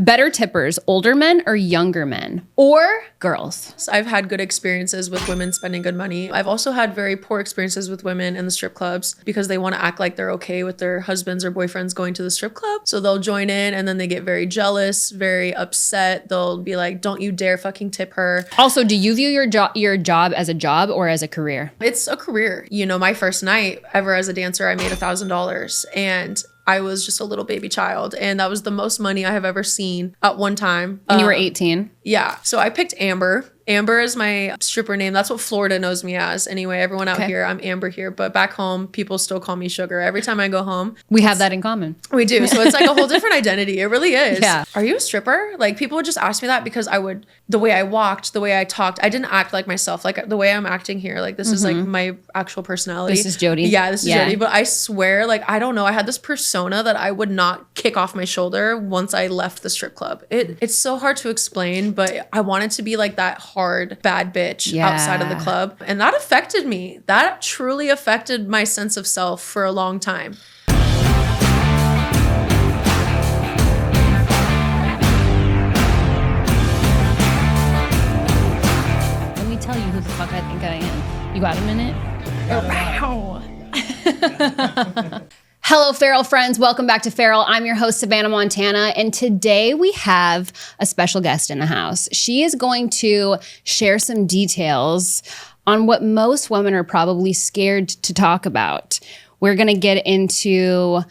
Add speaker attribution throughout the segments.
Speaker 1: Better tippers, older men or younger men? Or girls?
Speaker 2: So I've had good experiences with women spending good money. I've also had very poor experiences with women in the strip clubs because they want to act like they're okay with their husbands or boyfriends going to the strip club. So they'll join in and then they get very jealous, very upset. They'll be like, don't you dare fucking tip her.
Speaker 1: Also, do you view your job as a job or as a career?
Speaker 2: It's a career. You know, my first night ever as a dancer, I made $1,000 and I was just a little baby child. And that was the most money I have ever seen at one time.
Speaker 1: And you were 18?
Speaker 2: Yeah. So I picked Amber. Amber is my stripper name. That's what Florida knows me as. Anyway, everyone out here, I'm Amber here. But back home, people still call me Sugar. Every time I go home.
Speaker 1: We have that in common.
Speaker 2: We do. So it's like a whole different identity. It really is.
Speaker 1: Yeah.
Speaker 2: Are you a stripper? Like people would just ask me that because the way I walked, the way I talked, I didn't act like myself. Like the way I'm acting here, like this is like my actual personality.
Speaker 1: This is Jodi.
Speaker 2: Yeah, this is Jodi. But I swear, like, I don't know. I had this persona that I would not kick off my shoulder once I left the strip club. It's so hard to explain, but I wanted to be like that hard, bad bitch outside of the club. And that affected me. That truly affected my sense of self for a long time.
Speaker 1: Let me tell you who the fuck I think I am. You got a minute? Hello, Feral friends. Welcome back to Feral. I'm your host, Savana Montana, and today we have a special guest in the house. She is going to share some details on what most women are probably scared to talk about. We're going to get into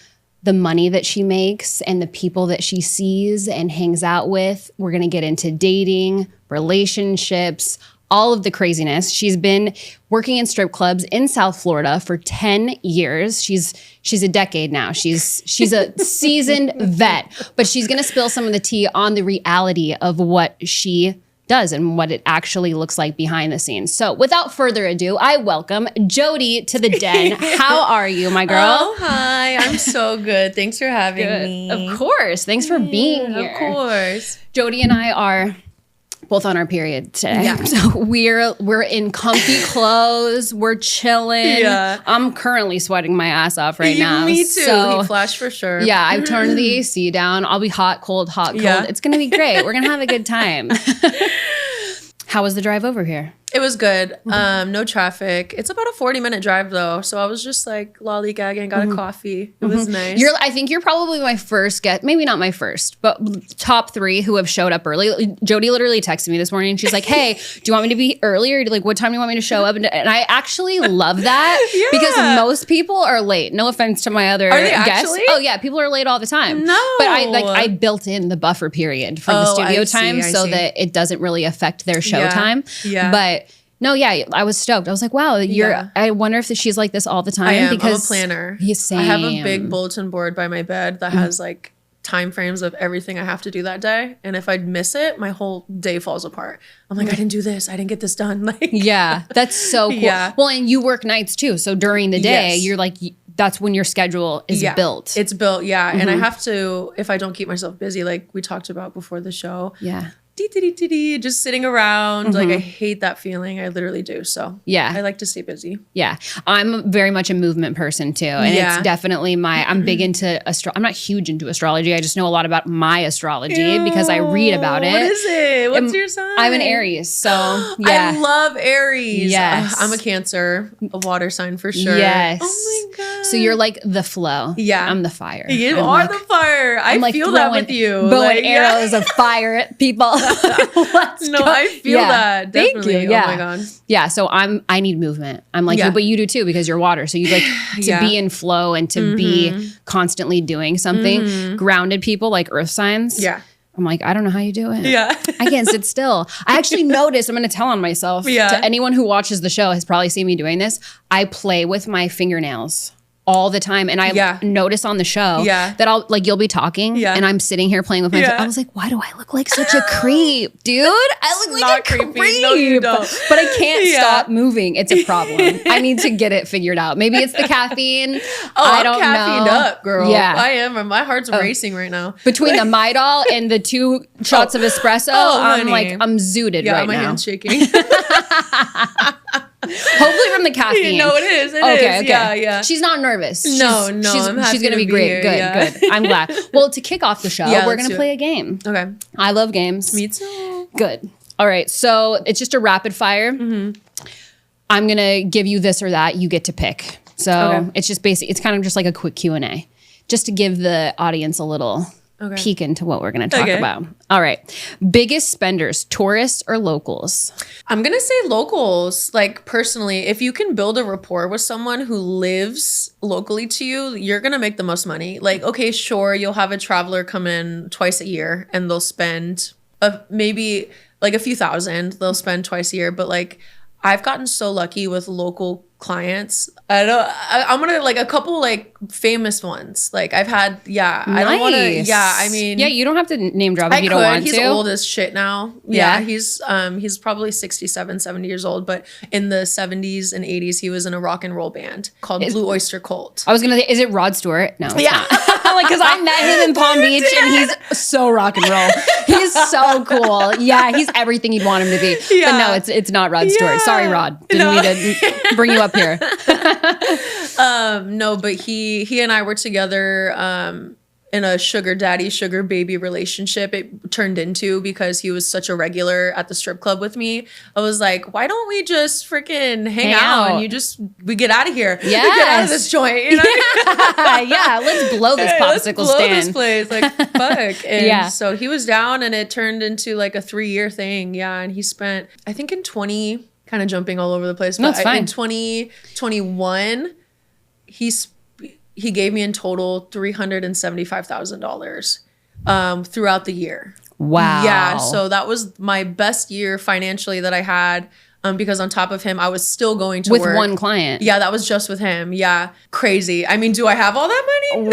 Speaker 1: the money that she makes and the people that she sees and hangs out with. We're going to get into dating, relationships, all of the craziness. She's been working in strip clubs in South Florida for 10 years. She's a decade now. She's a seasoned vet, but she's gonna spill some of the tea on the reality of what she does and what it actually looks like behind the scenes. So without further ado, I welcome Jodi to the den. How are you, my girl?
Speaker 2: Oh, hi. I'm so good. Thanks for having me.
Speaker 1: Of course. Thanks for being here.
Speaker 2: Of course.
Speaker 1: Jodi and I are both on our period today.
Speaker 2: Yeah.
Speaker 1: So we're in comfy clothes. We're chilling.
Speaker 2: Yeah.
Speaker 1: I'm currently sweating my ass off right now.
Speaker 2: Me too.
Speaker 1: So,
Speaker 2: He flashed for sure.
Speaker 1: yeah, I've turned the AC down. I'll be hot, cold, hot, cold.
Speaker 2: Yeah.
Speaker 1: It's going to be great. We're going to have a good time. How was the drive over here?
Speaker 2: It was good. No traffic. It's about a 40-minute drive though. So I was just like lollygagging, got a coffee. It was nice.
Speaker 1: I think you're probably my first guest, maybe not my first, but top 3 who have showed up early. Jodi literally texted me this morning and she's like, hey, do you want me to be earlier? Like, what time do you want me to show up? And I actually love that because most people are late. No offense to my other guests.
Speaker 2: Actually?
Speaker 1: Oh yeah, people are late all the time.
Speaker 2: No.
Speaker 1: But I built in the buffer period for the studio time so that it doesn't really affect their show time.
Speaker 2: Yeah.
Speaker 1: But no, yeah, I was stoked. I was like, wow, I wonder if she's like this all the time.
Speaker 2: I am.
Speaker 1: Because
Speaker 2: I'm a planner.
Speaker 1: Same.
Speaker 2: I have a big bulletin board by my bed that has like time frames of everything I have to do that day. And if I miss it, my whole day falls apart. I'm like, I didn't do this. I didn't get this done. Like,
Speaker 1: yeah, that's so cool.
Speaker 2: Yeah.
Speaker 1: Well, and you work nights too. So during the day, you're like, that's when your schedule is built.
Speaker 2: It's built, yeah. And I have to, if I don't keep myself busy, like we talked about before the show.
Speaker 1: Yeah.
Speaker 2: Just sitting around. Like I hate that feeling. I literally do. So
Speaker 1: yeah,
Speaker 2: I like to stay busy.
Speaker 1: Yeah. I'm very much a movement person too. And it's definitely I'm big into I'm not huge into astrology. I just know a lot about my astrology because I read about it.
Speaker 2: What is it? What's your sign?
Speaker 1: I'm an Aries. So yeah.
Speaker 2: I love Aries.
Speaker 1: Yes.
Speaker 2: I'm a Cancer, a water sign for sure.
Speaker 1: Yes.
Speaker 2: Oh my God.
Speaker 1: So you're like the flow.
Speaker 2: Yeah.
Speaker 1: I'm the fire.
Speaker 2: You
Speaker 1: I'm
Speaker 2: are the fire. I feel that with you.
Speaker 1: Blowing arrows of fire at people.
Speaker 2: I feel that. Definitely.
Speaker 1: Thank you. Yeah.
Speaker 2: Oh my God.
Speaker 1: Yeah. So I need movement. I'm like you, but you do too because you're water. So you like to be in flow and to be constantly doing something. Grounded people like earth signs.
Speaker 2: Yeah.
Speaker 1: I'm like, I don't know how you do it.
Speaker 2: Yeah.
Speaker 1: I can't sit still. I actually noticed, I'm going to tell on myself.
Speaker 2: Yeah.
Speaker 1: To anyone who watches the show has probably seen me doing this. I play with my fingernails all the time. And I notice on the show that you'll be talking and I'm sitting here playing with my I was like, why do I look like such a creep? Dude, I look like a creep.
Speaker 2: No, you don't.
Speaker 1: But I can't stop moving. It's a problem. I need to get it figured out. Maybe it's the caffeine. I don't know.
Speaker 2: I'm caffeined up, girl.
Speaker 1: Yeah.
Speaker 2: I am. My heart's racing right now.
Speaker 1: Between the Midol and the 2 shots of espresso, I'm zooted right now.
Speaker 2: Yeah, my hand's shaking.
Speaker 1: Hopefully from the caffeine.
Speaker 2: No, it is. It is. Yeah.
Speaker 1: She's not nervous.
Speaker 2: No,
Speaker 1: she's gonna be great. Good. I'm glad. Well, to kick off the show, we're gonna play a game.
Speaker 2: Okay.
Speaker 1: I love games.
Speaker 2: Me too.
Speaker 1: Good. All right. So it's just a rapid fire. I'm gonna give you this or that. You get to pick. So it's just basic. It's kind of just like a quick Q&A, just to give the audience a little peek into what we're going to talk about. All right. Biggest spenders, tourists or locals?
Speaker 2: I'm going to say locals. Like, personally, if you can build a rapport with someone who lives locally to you, you're going to make the most money. Like, okay, sure, you'll have a traveler come in twice a year and they'll spend maybe like a few thousand. They'll spend twice a year. But like, I've gotten so lucky with local clients. I'm gonna like a couple like famous ones. Like I've had,
Speaker 1: Nice.
Speaker 2: I don't want to, I mean.
Speaker 1: Yeah, you don't have to name drop if you don't want to.
Speaker 2: He's old as shit now. Yeah, he's probably 67, 70 years old. But in the 70s and 80s, he was in a rock and roll band called Blue Oyster Cult.
Speaker 1: I was gonna say, is it Rod Stewart? No.
Speaker 2: Yeah.
Speaker 1: Like, because I met him in Palm Beach and he's so rock and roll. He's so cool. Yeah, he's everything you'd want him to be. Yeah. But no, it's not Rod Stewart. Sorry, Rod. Didn't mean to bring you up here.
Speaker 2: No, but he and I were together in a sugar daddy, sugar baby relationship. It turned into, because he was such a regular at the strip club with me. I was like, why don't we just freaking hang out and we get out of here.
Speaker 1: Yeah,
Speaker 2: we get out of this joint. You know?
Speaker 1: Yeah, let's blow this popsicle
Speaker 2: let's blow
Speaker 1: stand.
Speaker 2: This place. Like, fuck. And so he was down and it turned into like a 3-year thing. Yeah. And he spent, I think in kind of jumping all over the place. But
Speaker 1: fine.
Speaker 2: In 2021, he gave me in total $375,000 throughout the year.
Speaker 1: Wow.
Speaker 2: Yeah. So that was my best year financially that I had. Because on top of him, I was still going to work.
Speaker 1: With one client.
Speaker 2: Yeah, that was just with him. Yeah. Crazy. I mean, do I have all that money?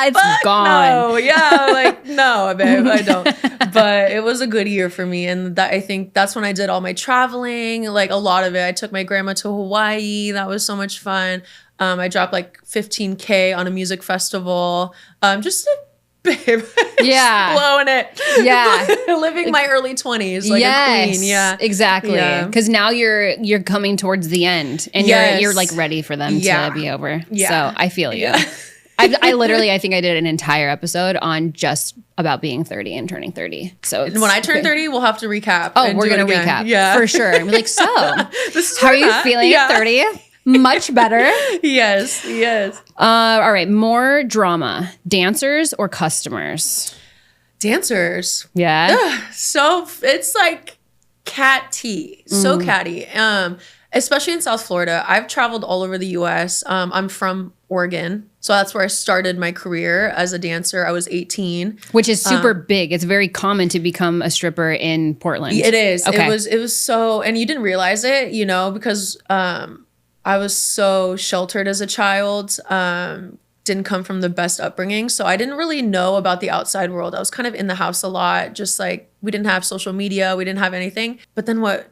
Speaker 1: It's gone.
Speaker 2: No. Yeah. Like, no, babe, I don't. But it was a good year for me. And I think that's when I did all my traveling, like a lot of it. I took my grandma to Hawaii. That was so much fun. I dropped like $15K on a music festival. Babe,
Speaker 1: yeah,
Speaker 2: blowing it.
Speaker 1: Yeah,
Speaker 2: living my early 20s like a queen. Yeah,
Speaker 1: exactly. Because now you're coming towards the end, and you're like ready for them to be over. Yeah, so I feel you. Yeah. I literally, I think I did an entire episode on just about being 30 and turning 30. So
Speaker 2: when I turn 30, we'll have to recap.
Speaker 1: Oh, we're gonna recap, for sure. I'm like, so how are you feeling at 30? Much better.
Speaker 2: Yes.
Speaker 1: All right. More drama. Dancers or customers?
Speaker 2: Dancers.
Speaker 1: Yeah.
Speaker 2: Ugh, so it's like catty. So catty. Especially in South Florida. I've traveled all over the US. I'm from Oregon. So that's where I started my career as a dancer. I was 18.
Speaker 1: Which is super big. It's very common to become a stripper in Portland.
Speaker 2: It is.
Speaker 1: Okay.
Speaker 2: It was so, and you didn't realize it, because I was so sheltered as a child, didn't come from the best upbringing. So I didn't really know about the outside world. I was kind of in the house a lot, just like we didn't have social media. We didn't have anything. But then what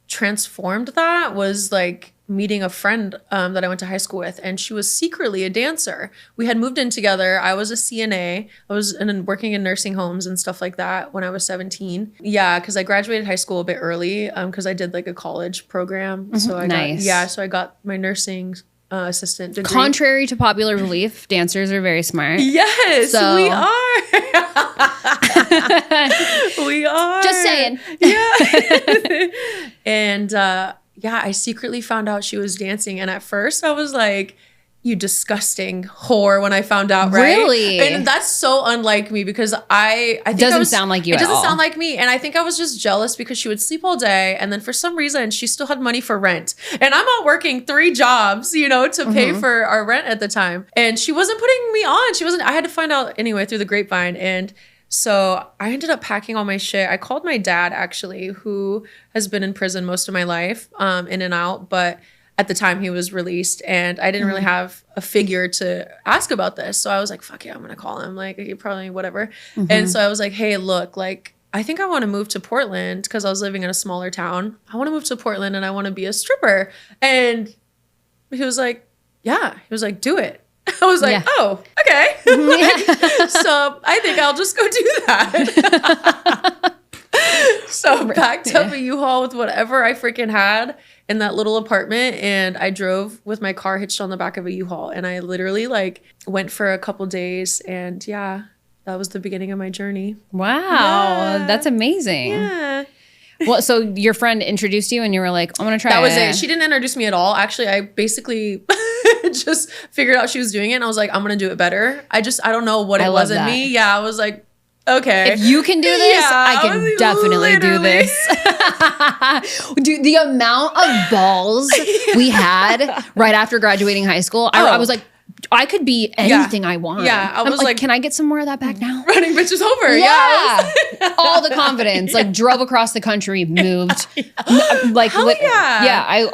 Speaker 2: transformed that was like meeting a friend that I went to high school with, and she was secretly a dancer. We had moved in together. I was a CNA. I was working in nursing homes and stuff like that when I was 17. Yeah, because I graduated high school a bit early because I did like a college program. So I got my nursing assistant degree.
Speaker 1: Contrary to popular belief, dancers are very smart.
Speaker 2: Yes, we are. We are.
Speaker 1: Just saying.
Speaker 2: Yeah. And I secretly found out she was dancing. And at first I was like, you disgusting whore when I found out, right?
Speaker 1: Really?
Speaker 2: And that's so unlike me because I think
Speaker 1: doesn't sound like you at all.
Speaker 2: It doesn't sound like me. And I think I was just jealous because she would sleep all day. And then for some reason, she still had money for rent. And I'm out working 3 jobs, to pay for our rent at the time. And she wasn't putting me on. I had to find out anyway through the grapevine. And so I ended up packing all my shit. I called my dad, actually, who has been in prison most of my life, in and out. But at the time he was released, and I didn't really have a figure to ask about this. So I was like, fuck yeah, I'm going to call him. Like, he probably whatever. And so I was like, hey, look, like, I think I want to move to Portland because I was living in a smaller town. I want to move to Portland and I want to be a stripper. And he was like, yeah. He was like, do it. I was like, oh, okay. So I think I'll just go do that. So packed up a U-Haul with whatever I freaking had in that little apartment, and I drove with my car hitched on the back of a U-Haul, and I literally like went for a couple days, and yeah, that was the beginning of my journey.
Speaker 1: Wow, that's amazing.
Speaker 2: Yeah.
Speaker 1: Well, so your friend introduced you and you were like, I'm going to try
Speaker 2: That was
Speaker 1: it.
Speaker 2: it. She didn't introduce me at all. Actually, I basically just figured out she was doing it, and I was like, I'm going to do it better. I don't know what it was in me. Yeah, I was like, okay.
Speaker 1: If you can do this, I can definitely do this. Dude, the amount of balls we had right after graduating high school, I was like, I could be anything I want.
Speaker 2: Yeah, I was like,
Speaker 1: can I get some more of that back now?
Speaker 2: Running bitches over.
Speaker 1: Yeah. All the confidence. Like drove across the country, moved. Like,
Speaker 2: Hell yeah.
Speaker 1: Yeah.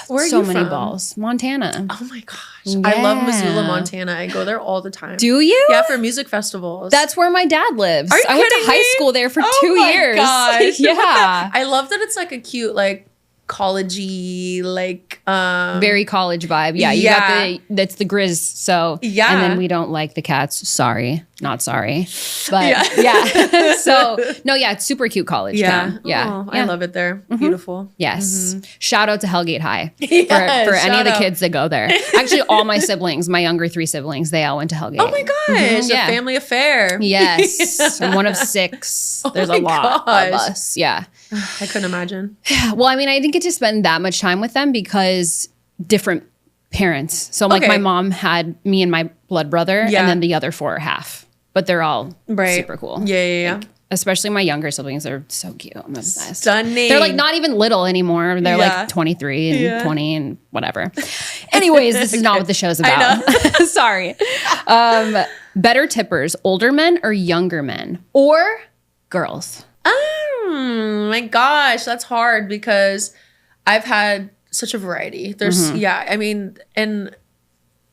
Speaker 2: Where are
Speaker 1: so
Speaker 2: you
Speaker 1: many
Speaker 2: from?
Speaker 1: balls. Montana.
Speaker 2: Oh my gosh. I love Missoula, Montana. I go there all the time.
Speaker 1: Do you?
Speaker 2: Yeah, for music festivals.
Speaker 1: That's where my dad lives.
Speaker 2: Are you
Speaker 1: I went to
Speaker 2: kidding
Speaker 1: high
Speaker 2: me?
Speaker 1: school there for
Speaker 2: Oh
Speaker 1: 2
Speaker 2: my
Speaker 1: years.
Speaker 2: gosh.
Speaker 1: Yeah.
Speaker 2: I love that it's like a cute, like, college-y, like
Speaker 1: very college vibe. Yeah, you got that's the Grizz. So
Speaker 2: yeah,
Speaker 1: and then we don't like the cats. Sorry, not sorry, but yeah. So no, yeah, it's super cute college town. Yeah,
Speaker 2: I love it there. Beautiful.
Speaker 1: Yes. Shout out to Hellgate High
Speaker 2: Yes,
Speaker 1: for any of the
Speaker 2: shout out.
Speaker 1: kids that go there. Actually, all my siblings, my younger 3 siblings, they all went to Hellgate.
Speaker 2: Oh my gosh,
Speaker 1: Yeah.
Speaker 2: a family affair.
Speaker 1: Yes, I'm one of 6. There's a
Speaker 2: my
Speaker 1: lot
Speaker 2: gosh.
Speaker 1: of us. Yeah.
Speaker 2: I couldn't imagine.
Speaker 1: Well, I mean, I didn't get to spend that much time with them because different parents. So like my mom had me and my blood brother, and then the other 4 are half. But they're all super cool.
Speaker 2: Yeah.
Speaker 1: Like, especially my younger siblings, they're so cute. I'm obsessed.
Speaker 2: Stunning.
Speaker 1: They're like not even little anymore. They're like 23 and 20 and whatever. Anyways, this is not what the show's about. Sorry. Better tippers, older men or younger men? Or girls?
Speaker 2: Oh my gosh, that's hard because I've had such a variety. There's I mean, and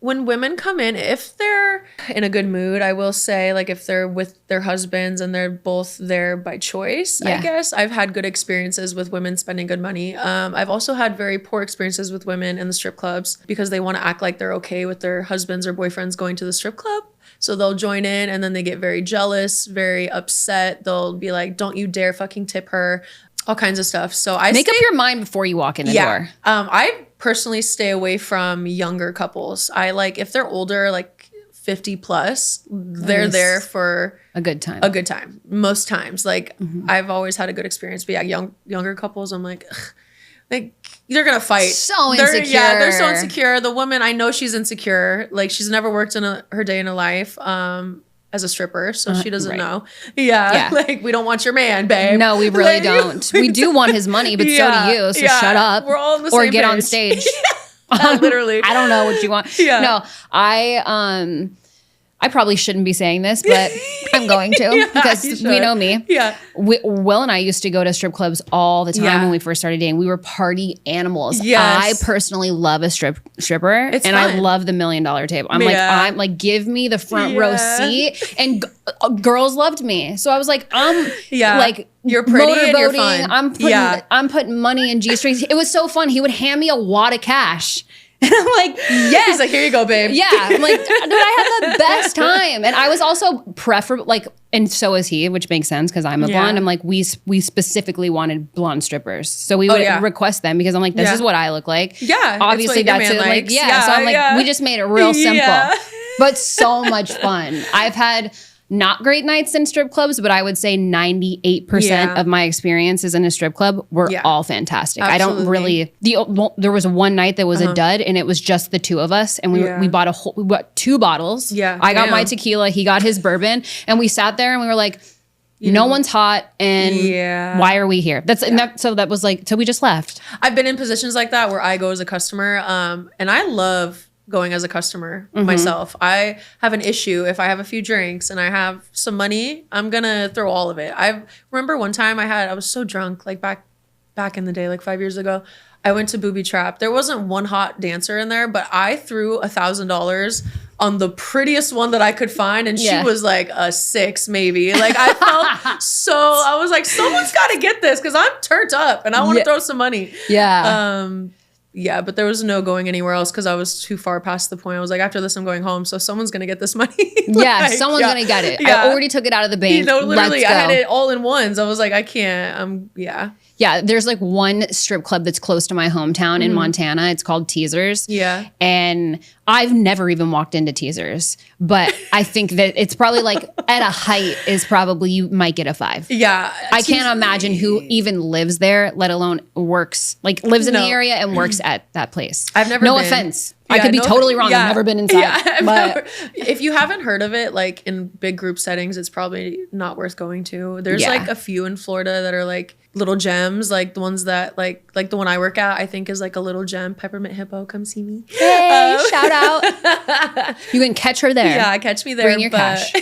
Speaker 2: when women come in, if they're in a good mood, I will say, like if they're with their husbands and they're both there by choice, I guess. I've had good experiences with women spending good money. I've also had very poor experiences with women in the strip clubs because they want to act like they're okay with their husbands or boyfriends going to the strip club. So they'll join in and then they get very jealous, very upset. They'll be like, don't you dare fucking tip her. All kinds of stuff. So I
Speaker 1: Make up your mind before you walk in the door.
Speaker 2: I personally stay away from younger couples. I like if they're older, like 50 plus, they're there for
Speaker 1: a good time.
Speaker 2: A good time. Most times. Like I've always had a good experience. But yeah, younger couples, I'm like, ugh, like they're gonna fight.
Speaker 1: So insecure.
Speaker 2: They're so insecure. The woman, I know she's insecure. Like she's never worked in her day in her life. As a stripper, so she doesn't know. Yeah, like we don't want your man, babe.
Speaker 1: No, we really don't. We do want his money, but so do you. So shut up.
Speaker 2: We're all on the
Speaker 1: or
Speaker 2: same
Speaker 1: get
Speaker 2: page.
Speaker 1: on stage.
Speaker 2: Literally.
Speaker 1: I don't know what you want.
Speaker 2: Yeah.
Speaker 1: No, I probably shouldn't be saying this, but I'm going to because we know me.
Speaker 2: Yeah.
Speaker 1: Will and I used to go to strip clubs all the time when we first started dating. We were party animals.
Speaker 2: Yes.
Speaker 1: I personally love a stripper,
Speaker 2: It's
Speaker 1: and
Speaker 2: fun.
Speaker 1: I love the $1 million table. I'm like, give me the front row seat. And girls loved me, so I was like, like
Speaker 2: you're pretty and you're
Speaker 1: motorboating.
Speaker 2: fun.
Speaker 1: I'm putting money in G-strings. It was so fun. He would hand me a wad of cash. And I'm like, yes.
Speaker 2: He's like, here you go, babe.
Speaker 1: Yeah. I'm like, dude, I had the best time. And I was also preferable, like, and so is he, which makes sense because I'm a blonde. I'm like, we specifically wanted blonde strippers. So we would request them because I'm like, this is what I look like.
Speaker 2: Yeah.
Speaker 1: Obviously that's it. Like, so I'm like, we just made it real simple. But so much fun. I've had not great nights in strip clubs, but I would say 98% of my experiences in a strip club were all fantastic.
Speaker 2: Absolutely.
Speaker 1: I don't really, there was one night that was a dud and it was just the 2 of us and we bought we bought 2 bottles.
Speaker 2: Yeah.
Speaker 1: I got my tequila, he got his bourbon, and we sat there and we were like, no one's hot and why are we here? So that was like, so we just left.
Speaker 2: I've been in positions like that where I go as a customer and I love going as a customer myself. I have an issue if I have a few drinks and I have some money, I'm gonna throw all of it. I remember one time I was so drunk, like back in the day, like 5 years ago. I went to Booby Trap. There wasn't one hot dancer in there, but I threw $1,000 on the prettiest one that I could find, and she was like a 6 maybe. Like I felt I was like, someone's got to get this because I'm turned up and I want to throw some money.
Speaker 1: Yeah.
Speaker 2: Yeah, but there was no going anywhere else because I was too far past the point. I was like, after this, I'm going home. So someone's going to get this money.
Speaker 1: Yeah, someone's going to get it.
Speaker 2: Yeah.
Speaker 1: I already took it out of the bank.
Speaker 2: Literally, I had it all in ones. I was like, I can't. Yeah.
Speaker 1: Yeah, there's like one strip club that's close to my hometown in Montana. It's called Teasers.
Speaker 2: Yeah.
Speaker 1: And I've never even walked into Teasers, but I think that it's probably like at a height is probably you might get a 5.
Speaker 2: Yeah.
Speaker 1: I can't imagine who even lives there, let alone lives in the area and works at that place.
Speaker 2: I've never
Speaker 1: No
Speaker 2: been.
Speaker 1: offense. I could be totally wrong. I've never been inside.
Speaker 2: Yeah, if you haven't heard of it, like in big group settings, it's probably not worth going to. There's like a few in Florida that are like little gems, like the ones that like the one I work at, I think is like a little gem. Peppermint Hippo, come see me.
Speaker 1: Hey, shout out. You can catch her there.
Speaker 2: Yeah, catch me there.
Speaker 1: Bring your cash.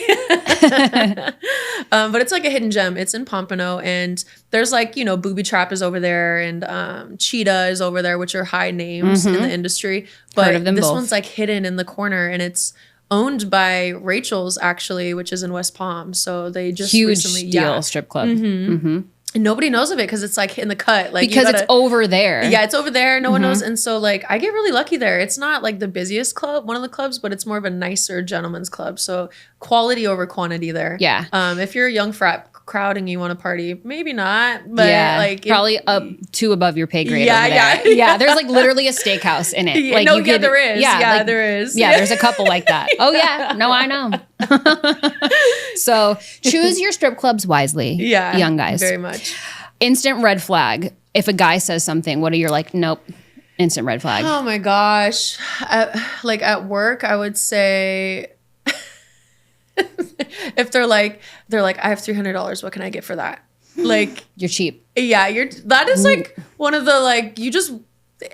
Speaker 2: But it's like a hidden gem. It's in Pompano, and there's like, Booby Trap is over there, and Cheetah is over there, which are high names in the industry. But this one's like hidden in the corner, and it's owned by Rachel's actually, which is in West Palm. So they just recently,
Speaker 1: deal strip club.
Speaker 2: And nobody knows of it because it's like in the cut, like
Speaker 1: because it's over there.
Speaker 2: Yeah, it's over there. No one knows, and so like I get really lucky there. It's not like the busiest club, one of the clubs, but it's more of a nicer gentleman's club. So quality over quantity there.
Speaker 1: Yeah.
Speaker 2: If you're a young frat crowd and you want to party, maybe not, but like
Speaker 1: probably up to above your pay grade.
Speaker 2: Yeah,
Speaker 1: over there. Yeah. There's like literally a steakhouse in it.
Speaker 2: Yeah,
Speaker 1: like
Speaker 2: there is. Yeah, there is.
Speaker 1: Yeah, there's a couple like that. Oh yeah, no, I know. So choose your strip clubs wisely. Yeah, young guys.
Speaker 2: Very much.
Speaker 1: Instant red flag. If a guy says something, what are you like? Nope. Instant red flag.
Speaker 2: Oh my gosh. Like at work, I would say. If they're like, I have $300. What can I get for that? Like,
Speaker 1: you're cheap.
Speaker 2: Yeah, that is like one of the like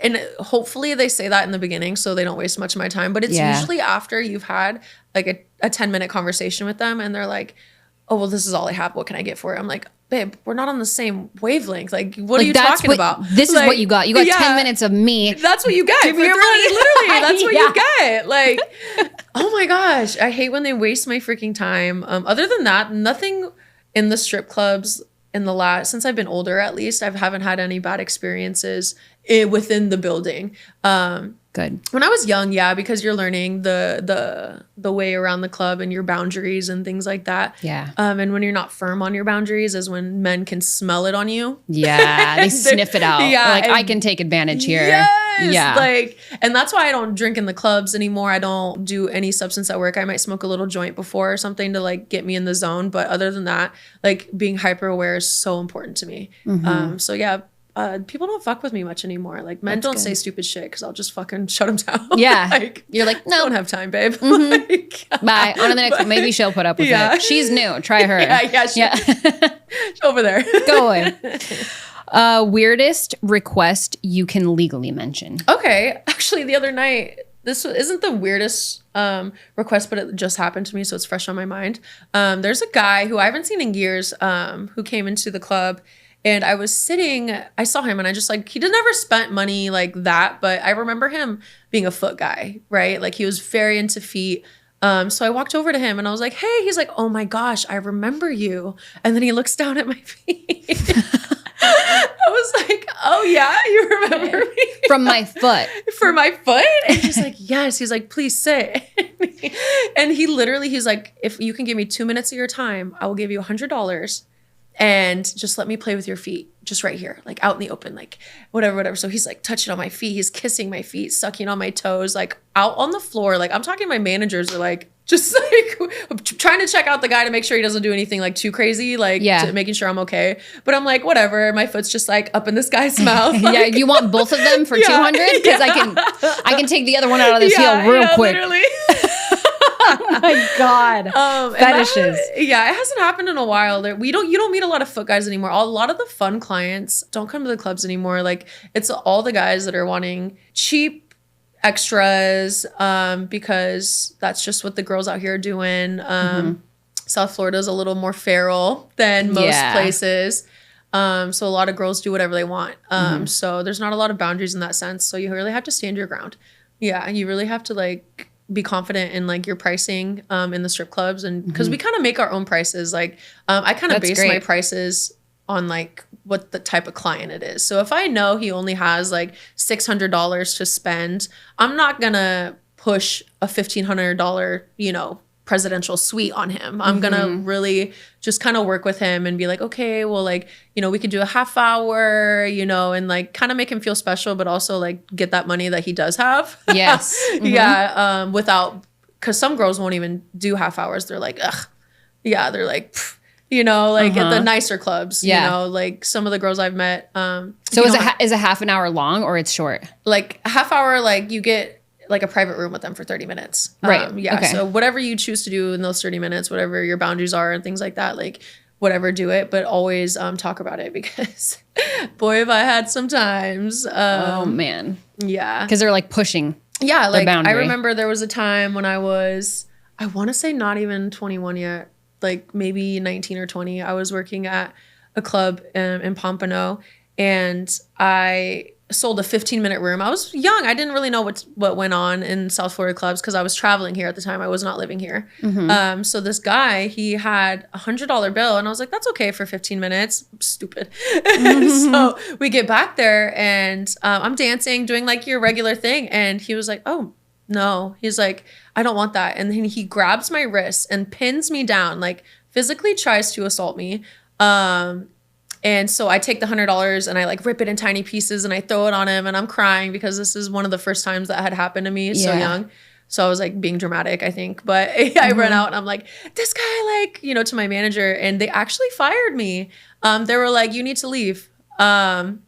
Speaker 2: and hopefully they say that in the beginning so they don't waste much of my time. But it's usually after you've had like a 10-minute conversation with them and they're like, oh, well, this is all I have. What can I get for it? I'm like, babe, we're not on the same wavelength. Like, what are you talking about?
Speaker 1: This is what you got. You got 10 minutes of me.
Speaker 2: That's what you get.
Speaker 1: Give me your money.
Speaker 2: Literally, that's what you get. Like, oh my gosh. I hate when they waste my freaking time. Other than that, nothing in the strip clubs since I've been older, at least, I haven't had any bad experiences within the building.
Speaker 1: Good.
Speaker 2: When I was young, because you're learning the way around the club and your boundaries and things like that.
Speaker 1: Yeah.
Speaker 2: And when you're not firm on your boundaries is when men can smell it on you.
Speaker 1: Yeah. They sniff it out. Yeah. Like, I can take advantage here.
Speaker 2: Yes,
Speaker 1: yeah.
Speaker 2: Like, and that's why I don't drink in the clubs anymore. I don't do any substance at work. I might smoke a little joint before or something to like get me in the zone. But other than that, like being hyper aware is so important to me. So yeah. People don't fuck with me much anymore. Like men don't say stupid shit because I'll just fucking shut them down.
Speaker 1: Yeah.
Speaker 2: Like,
Speaker 1: you're like, no.
Speaker 2: Don't have time, babe. Like,
Speaker 1: bye. On to the next one. Maybe she'll put up with it. She's new. Try her.
Speaker 2: She's over there.
Speaker 1: Go away. Weirdest request you can legally mention.
Speaker 2: Okay. Actually, the other night, this isn't the weirdest request, but it just happened to me, so it's fresh on my mind. There's a guy who I haven't seen in years who came into the club. And I saw him and I just like, he never spent money like that, but I remember him being a foot guy, right? Like he was very into feet. So I walked over to him and I was like, hey, he's like, oh my gosh, I remember you. And then he looks down at my feet. I was like, oh yeah, you remember me?
Speaker 1: From my foot.
Speaker 2: For my foot? And he's like, yes. He's like, please sit. And he's like, if you can give me 2 minutes of your time, I will give you $100. And just let me play with your feet, just right here, like out in the open, like whatever. So he's like touching on my feet. He's kissing my feet, sucking on my toes, like out on the floor. Like I'm talking, my managers are like, just like trying to check out the guy to make sure he doesn't do anything like too crazy, like making sure I'm okay. But I'm like, whatever. My foot's just like up in this guy's mouth. Like,
Speaker 1: yeah, you want both of them for 200? Because I can take the other one out of this heel real quick.
Speaker 2: Literally.
Speaker 1: Oh my God. Fetishes.
Speaker 2: It hasn't happened in a while. You don't meet a lot of foot guys anymore. A lot of the fun clients don't come to the clubs anymore. Like it's all the guys that are wanting cheap extras because that's just what the girls out here are doing. South Florida is a little more feral than most places. So a lot of girls do whatever they want. So there's not a lot of boundaries in that sense. So you really have to stand your ground. Yeah, you really have to like be confident in like your pricing in the strip clubs, and because we kind of make our own prices. Like I kind of base my prices on like what the type of client it is. So if I know he only has like $600 to spend, I'm not gonna push a $1,500, you know, presidential suite on him. I'm gonna really just kind of work with him and be like, okay, well, like, you know, we could do a half hour, you know, and like kind of make him feel special, but also like get that money that he does have.
Speaker 1: Yes.
Speaker 2: Yeah. Without, because some girls won't even do half hours. They're like, ugh. Yeah. They're like, pff, you know, like at the nicer clubs, you know, like some of the girls I've met.
Speaker 1: So is it half an hour long or it's short?
Speaker 2: Like half hour, like you get like a private room with them for 30 minutes.
Speaker 1: Right.
Speaker 2: Yeah.
Speaker 1: Okay.
Speaker 2: So whatever you choose to do in those 30 minutes, whatever your boundaries are and things like that, like whatever, do it, but always talk about it, because boy, have I had some times.
Speaker 1: Oh man.
Speaker 2: Yeah.
Speaker 1: Because they're like pushing.
Speaker 2: Yeah. Like
Speaker 1: boundary.
Speaker 2: I remember there was a time when I want to say not even 21 yet, like maybe 19 or 20. I was working at a club in Pompano, and I sold a 15-minute room. I was young. I didn't really know what went on in South Florida clubs because I was traveling here at the time. I was not living here. So this guy, he had $100 bill, and I was like, that's okay for 15 minutes. Stupid. So we get back there, and I'm dancing, doing like your regular thing. And he was like, oh, no. He's like, I don't want that. And then he grabs my wrist and pins me down, like physically tries to assault me. And so I take the $100 and I like rip it in tiny pieces and I throw it on him, and I'm crying because this is one of the first times that had happened to me so young. So I was like being dramatic, I think. But I run out and I'm like, this guy, like, you know, to my manager, and they actually fired me. They were like, you need to leave. And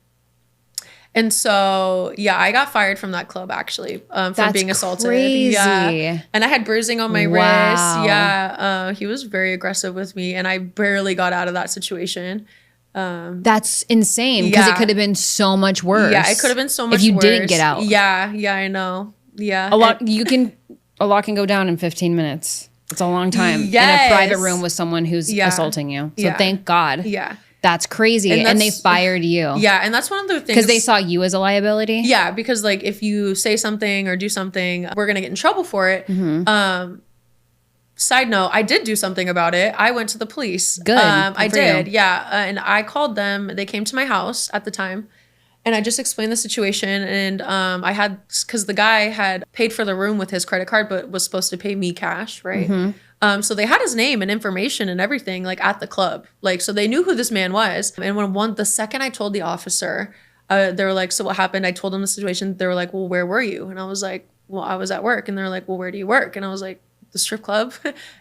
Speaker 2: so, yeah, I got fired from that club actually for being assaulted.
Speaker 1: Crazy.
Speaker 2: Yeah. And I had bruising on my wrist. Yeah. He was very aggressive with me, and I barely got out of that situation.
Speaker 1: That's insane, because it could have been so much worse.
Speaker 2: Yeah, it could have been so much worse.
Speaker 1: If you didn't get out.
Speaker 2: Yeah, I know. Yeah.
Speaker 1: A lot can go down in 15 minutes. It's a long time in a private room with someone who's assaulting you. So thank God.
Speaker 2: Yeah.
Speaker 1: That's crazy. And they fired you.
Speaker 2: Yeah, and that's one of the things.
Speaker 1: Because they saw you as a liability?
Speaker 2: Yeah, because like if you say something or do something, we're going to get in trouble for it. Side note, I did do something about it. I went to the police.
Speaker 1: Good.
Speaker 2: I did. Yeah. And I called them. They came to my house at the time, and I just explained the situation. And I had, because the guy had paid for the room with his credit card, but was supposed to pay me cash, right? So they had his name and information and everything like at the club. Like, so they knew who this man was. And when the second I told the officer, they were like, so what happened? I told them the situation. They were like, well, where were you? And I was like, well, I was at work. And they're like, well, where do you work? And I was like, the strip club.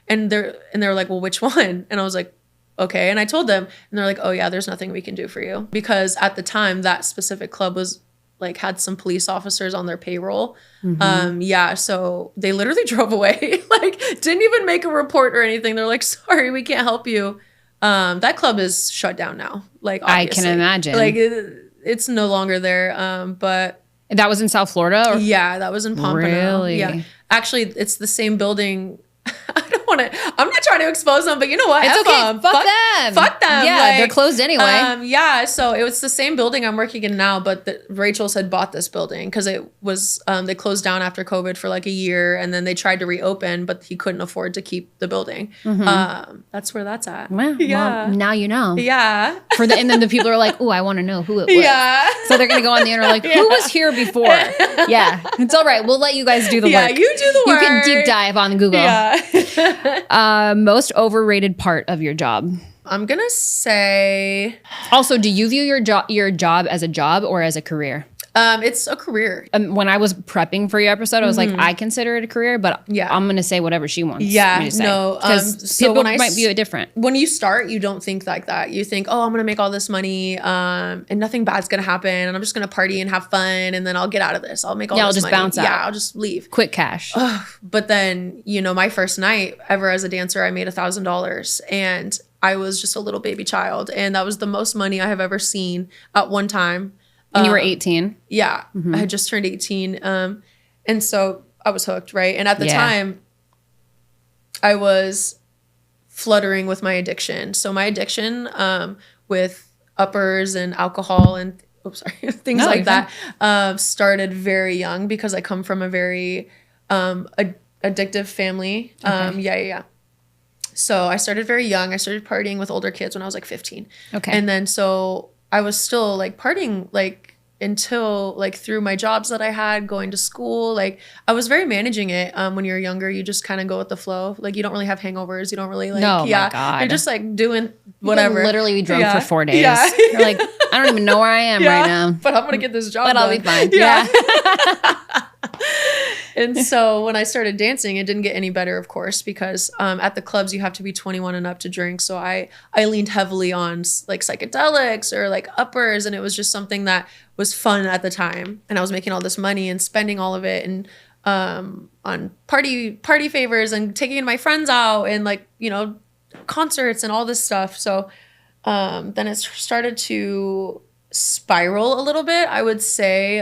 Speaker 2: And they were like, well, which one? And I was like, okay. And I told them, and they're like, oh yeah, there's nothing we can do for you. Because at the time that specific club was like, had some police officers on their payroll. Yeah. So they literally drove away, like didn't even make a report or anything. They're like, sorry, we can't help you. That club is shut down now. Like, obviously.
Speaker 1: I can imagine.
Speaker 2: Like it's no longer there. But
Speaker 1: that was in South Florida? Or?
Speaker 2: Yeah, that was in Pompano.
Speaker 1: Really?
Speaker 2: Yeah. Actually, it's the same building. I'm not trying to expose them, but you know what?
Speaker 1: It's okay. Fuck them.
Speaker 2: Fuck them.
Speaker 1: Yeah,
Speaker 2: like,
Speaker 1: they're closed anyway.
Speaker 2: Yeah, so it was the same building I'm working in now, but Rachel's had bought this building because it was, they closed down after COVID for like a year, and then they tried to reopen, but he couldn't afford to keep the building. That's where that's at.
Speaker 1: Well, now you know.
Speaker 2: Yeah.
Speaker 1: And then the people are like, oh, I want to know who it was.
Speaker 2: Yeah.
Speaker 1: So they're going to go on the internet like, who was here before? Yeah. It's all right. We'll let you guys do the work.
Speaker 2: Yeah, you do the work.
Speaker 1: You can deep dive on Google.
Speaker 2: Yeah.
Speaker 1: Most overrated part of your job?
Speaker 2: I'm going to say...
Speaker 1: Also, do you view your job as a job or as a career?
Speaker 2: It's a career.
Speaker 1: When I was prepping for your episode, I was like, I consider it a career, but I'm going to say whatever she wants.
Speaker 2: Yeah,
Speaker 1: me to say.
Speaker 2: no.
Speaker 1: Because people might view it different.
Speaker 2: When you start, you don't think like that. You think, oh, I'm going to make all this money and nothing bad's going to happen. And I'm just going to party and have fun. And then I'll get out of this. I'll make all this money.
Speaker 1: I'll just bounce out.
Speaker 2: Yeah, I'll just leave.
Speaker 1: Quick cash.
Speaker 2: But then, my first night ever as a dancer, I made $1,000. And I was just a little baby child. And that was the most money I have ever seen at one time.
Speaker 1: And you were 18?
Speaker 2: Yeah. I had just turned 18. And so I was hooked, right? And at the time, I was fluttering with my addiction. So my addiction with uppers and alcohol and things like that started very young because I come from a very addictive family. Yeah. So I started very young. I started partying with older kids when I was like 15.
Speaker 1: Okay.
Speaker 2: And then so I was still like partying like until like through my jobs that I had, going to school. Like I was very managing it. When you're younger, you just kind of go with the flow. Like you don't really have hangovers. You don't really like,
Speaker 1: no, my God.
Speaker 2: You're just like doing whatever.
Speaker 1: You literally be drunk for 4 days.
Speaker 2: Yeah.
Speaker 1: You're like, I don't even know where I am right now.
Speaker 2: But I'm going to get this job
Speaker 1: But
Speaker 2: done.
Speaker 1: I'll be fine.
Speaker 2: Yeah. And so when I started dancing, it didn't get any better, of course, because at the clubs you have to be 21 and up to drink. So I leaned heavily on like psychedelics or like uppers, and it was just something that was fun at the time. And I was making all this money and spending all of it and on party favors and taking my friends out and like, you know, concerts and all this stuff. So then it started to spiral a little bit, I would say.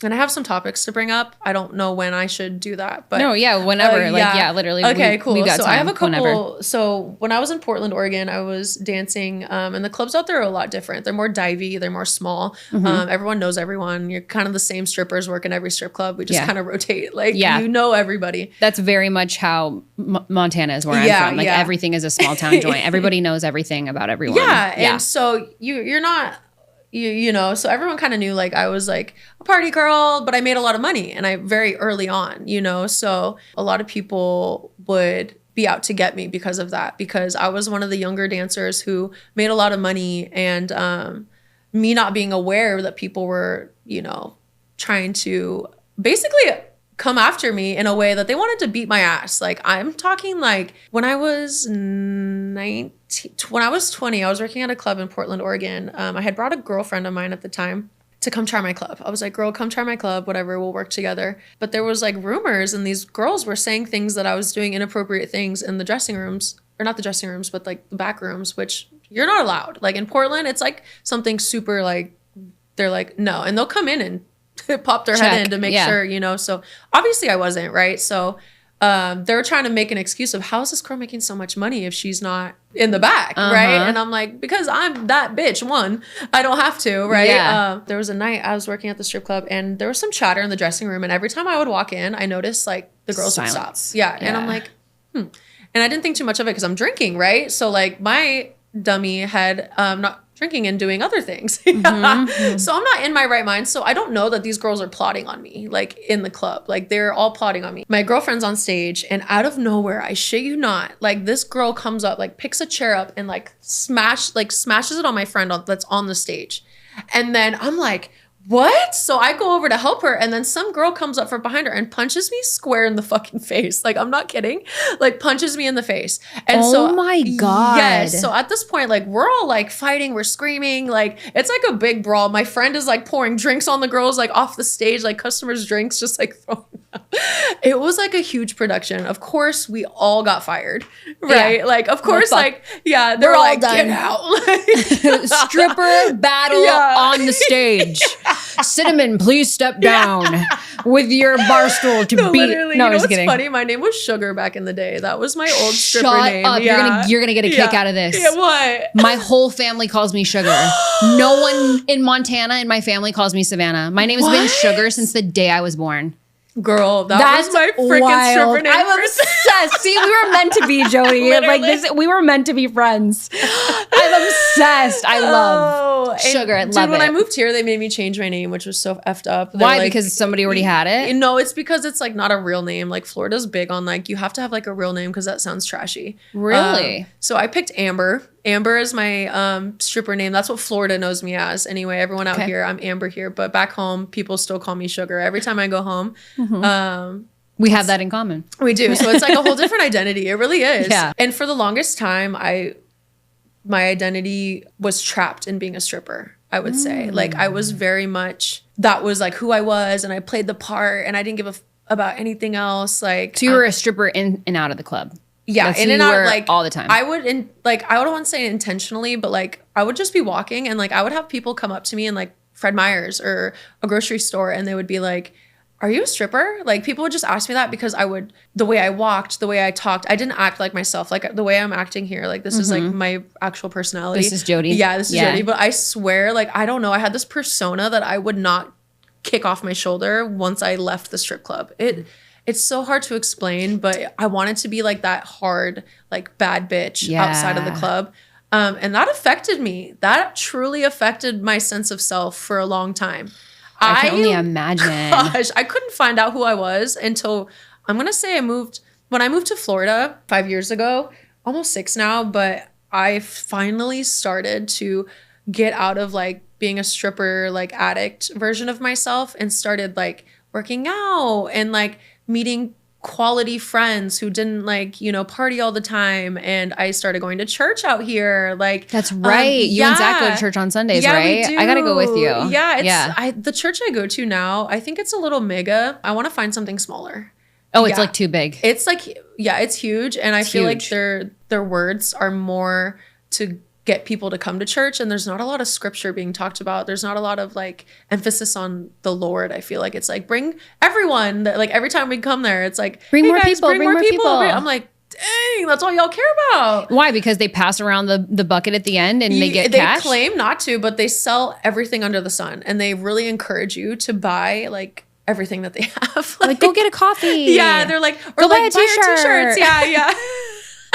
Speaker 2: And I have some topics to bring up. I don't know when I should do that, but
Speaker 1: no, yeah, whenever, literally.
Speaker 2: Okay, cool.
Speaker 1: We got
Speaker 2: so
Speaker 1: time,
Speaker 2: I have a couple.
Speaker 1: whenever.
Speaker 2: So when I was in Portland, Oregon, I was dancing, and the clubs out there are a lot different. They're more divey. They're more small. Everyone knows everyone. You're kind of the same strippers work in every strip club. We just kind of rotate. Like you know everybody.
Speaker 1: That's very much how Montana is where I'm from. Like everything is a small town joint. Everybody knows everything about everyone.
Speaker 2: Yeah, and so you're not. You know, so everyone kind of knew like I was like a party girl, but I made a lot of money and I very early on, you know, so a lot of people would be out to get me because of that, because I was one of the younger dancers who made a lot of money, and me not being aware that people were, you know, trying to basically come after me in a way that they wanted to beat my ass. Like I'm talking like when I was 19, when I was 20, I was working at a club in Portland, Oregon. I had brought a girlfriend of mine at the time to come try my club. I was like, girl, come try my club, whatever, we'll work together. But there was like rumors, and these girls were saying things that I was doing inappropriate things in the dressing rooms, or not the dressing rooms, but like the back rooms, which you're not allowed. Like in Portland, it's like something super like, they're like, no. And they'll come in and pop their head in to make sure, you know. So obviously I wasn't, right? So they're trying to make an excuse of how is this girl making so much money if she's not in the back, right? And I'm like, because I'm that bitch. One, I don't have to, right? There was a night I was working at the strip club, and there was some chatter in the dressing room, and every time I would walk in, I noticed like the girls would stop. And I'm like, and I didn't think too much of it because I'm drinking, right? So like my dummy had not drinking and doing other things. So I'm not in my right mind. So I don't know that these girls are plotting on me, like in the club. Like they're all plotting on me. My girlfriend's on stage, and out of nowhere, I shit you not, like this girl comes up, like picks a chair up and like smashes it on my friend that's on the stage. And then I'm like, what? So I go over to help her, and then some girl comes up from behind her and punches me square in the fucking face. Like, I'm not kidding. Like, punches me in the face. And
Speaker 1: oh my God.
Speaker 2: Yes. So at this point, like, we're all like fighting, we're screaming. Like, it's like a big brawl. My friend is like pouring drinks on the girls, like off the stage, like customers' drinks, just like throwing up. It was like a huge production. Of course, we all got fired, right? Like, of course, like, they're all like, done. Get out.
Speaker 1: Stripper battle on the stage. Cinnamon, please step down with your bar stool to beat.
Speaker 2: Literally, no, I'm kidding. Funny, my name was Sugar back in the day. That was my old stripper name.
Speaker 1: Shut up! You're gonna get a kick out of this.
Speaker 2: Yeah, what?
Speaker 1: My whole family calls me Sugar. No one in Montana in my family calls me Savannah. My name has been Sugar since the day I was born.
Speaker 2: Girl, that's my freaking stripper name.
Speaker 1: I'm obsessed. See, we were meant to be, Jodi. Like this, we were meant to be friends. I'm obsessed. I love Sugar. I love it.
Speaker 2: When I moved here, they made me change my name, which was so effed up.
Speaker 1: Why? Like, because somebody already had it?
Speaker 2: No, it's because it's like not a real name. Like Florida's big on like you have to have like a real name because that sounds trashy.
Speaker 1: Really?
Speaker 2: So I picked Amber. Amber is my stripper name. That's what Florida knows me as. Anyway, everyone out here, I'm Amber here. But back home, people still call me Sugar. Every time I go home,
Speaker 1: we have that in common.
Speaker 2: We do. So it's like a whole different identity. It really is.
Speaker 1: Yeah.
Speaker 2: And for the longest time, my identity was trapped in being a stripper, I would say. Like I was very much, that was like who I was, and I played the part, and I didn't give about anything else. Like,
Speaker 1: so you were a stripper in and out of the club.
Speaker 2: Yeah, in and out, like
Speaker 1: all the time.
Speaker 2: I would I don't want to say intentionally, but like I would just be walking, and like I would have people come up to me in like Fred Meyer's or a grocery store, and they would be like, "Are you a stripper?" Like people would just ask me that because the way I walked, the way I talked, I didn't act like myself. Like the way I'm acting here, like this is like my actual personality.
Speaker 1: This is Jodi.
Speaker 2: Yeah, this is Jodi. But I swear, like I don't know, I had this persona that I would not kick off my shoulder once I left the strip club. it's so hard to explain, but I wanted to be like that hard, like bad bitch outside of the club. And that affected me. That truly affected my sense of self for a long time.
Speaker 1: I can only imagine.
Speaker 2: Gosh, I couldn't find out who I was until I'm going to say when I moved to Florida 5 years ago, almost 6 now, but I finally started to get out of like being a stripper, like addict version of myself and started like working out and like meeting quality friends who didn't like, you know, party all the time. And I started going to church out here. Like
Speaker 1: that's right. You and Zach go to church on Sundays, right?
Speaker 2: We do.
Speaker 1: I gotta go with you.
Speaker 2: Yeah. The church I go to now, I think it's a little mega. I want to find something smaller.
Speaker 1: Oh, it's like too big.
Speaker 2: It's like, it's huge. And I feel like their words are more to get people to come to church, and there's not a lot of scripture being talked about. There's not a lot of like emphasis on the Lord. I feel like it's like bring everyone. Like every time we come there, it's like
Speaker 1: bring more people.
Speaker 2: I'm like, dang, that's all y'all care about.
Speaker 1: Why? Because they pass around the bucket at the end and they get cash?
Speaker 2: They claim not to, but they sell everything under the sun, and they really encourage you to buy like everything that they have.
Speaker 1: Like go get a coffee.
Speaker 2: Yeah, they're like, or
Speaker 1: go
Speaker 2: like
Speaker 1: buy a
Speaker 2: t-shirts. Yeah.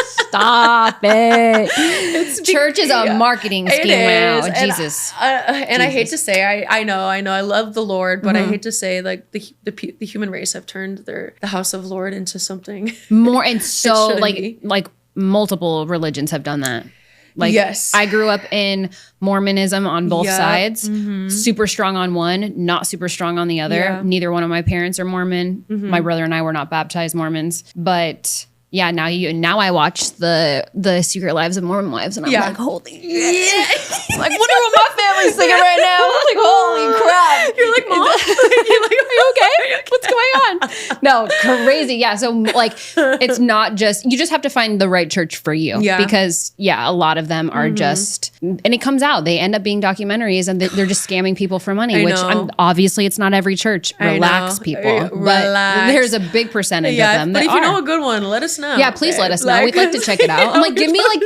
Speaker 1: Stop it. Church is a marketing scheme now. Jesus.
Speaker 2: And I hate to say, I know, I love the Lord, but I hate to say like the human race have turned the house of Lord into something
Speaker 1: more. And so like multiple religions have done that. Like,
Speaker 2: yes.
Speaker 1: I grew up in Mormonism on both sides, super strong on one, not super strong on the other.
Speaker 2: Yeah.
Speaker 1: Neither one of my parents are Mormon. My brother and I were not baptized Mormons, but yeah, now I watch the Secret Lives of Mormon Wives, and I'm like, holy shit. Like, wonder what my family's thinking right now. I'm like, holy crap.
Speaker 2: You're like, Mom?
Speaker 1: You're like, are you okay? What's going on? No, crazy. Yeah. So like, it's not just, you just have to find the right church for you. Yeah. Because a lot of them are just, and it comes out, they end up being documentaries and they're just scamming people for money, which obviously it's not every church. Relax, people. But there's a big percentage of them
Speaker 2: but if you know a good one, let us know.
Speaker 1: Yeah, please let us know. We'd like to check it out. I'm like, give me like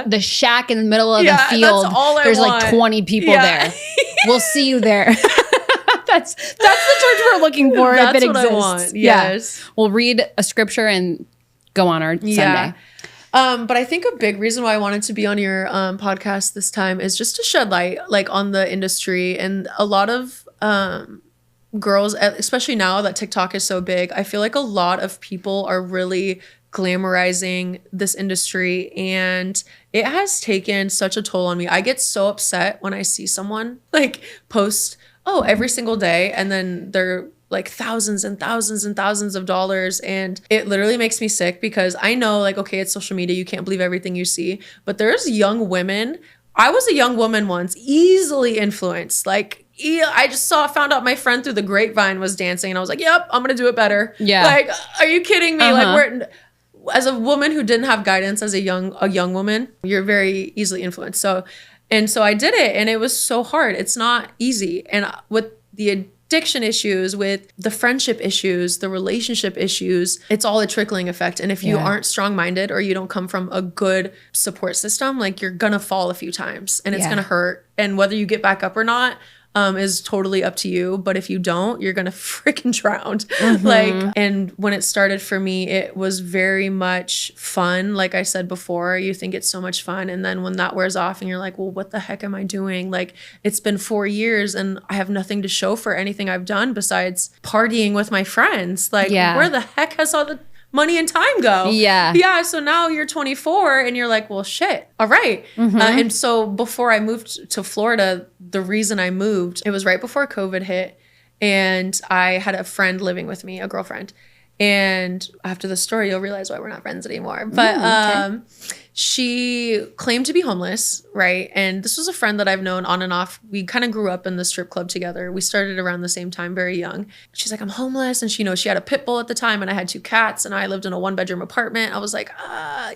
Speaker 1: the shack in the middle of the field.
Speaker 2: That's all
Speaker 1: There's
Speaker 2: want.
Speaker 1: like 20 people there. We'll see you there. That's the church we're looking for if it exists. I want.
Speaker 2: Yes.
Speaker 1: Yeah. We'll read a scripture and go on our Sunday.
Speaker 2: But I think a big reason why I wanted to be on your podcast this time is just to shed light like on the industry, and a lot of girls, especially now that TikTok is so big, I feel like a lot of people are really glamorizing this industry, and it has taken such a toll on me. I get so upset when I see someone like post every single day, and then they're like thousands and thousands and thousands of dollars, and it literally makes me sick because I know like, okay, it's social media, you can't believe everything you see, but there's young women. I was a young woman once, easily influenced. Like, I just found out my friend through the grapevine was dancing, and I was like, yep, I'm gonna do it better. Yeah. Like, are you kidding me? Like, as a woman who didn't have guidance as a young woman, you're very easily influenced. So I did it, and it was so hard. It's not easy. And with the addiction issues, with the friendship issues, the relationship issues, it's all a trickling effect. And if you aren't strong-minded or you don't come from a good support system, like you're gonna fall a few times and it's gonna hurt. And whether you get back up or not is totally up to you. But if you don't, you're gonna freaking drown. Like, and when it started for me, it was very much fun. Like I said before, you think it's so much fun. And then when that wears off and you're like, well, what the heck am I doing? Like, it's been 4 years and I have nothing to show for anything I've done besides partying with my friends. Like, where the heck has all the money and time go? Yeah. So now you're 24 and you're like, well, shit. All right. And so before I moved to Florida, the reason I moved, it was right before COVID hit. And I had a friend living with me, a girlfriend. And after the story, you'll realize why we're not friends anymore. But she claimed to be homeless, right? And this was a friend that I've known on and off. We kind of grew up in the strip club together. We started around the same time, very young. She's like, I'm homeless. And she had a pit bull at the time, and I had 2 cats, and I lived in a 1-bedroom apartment. I was like, I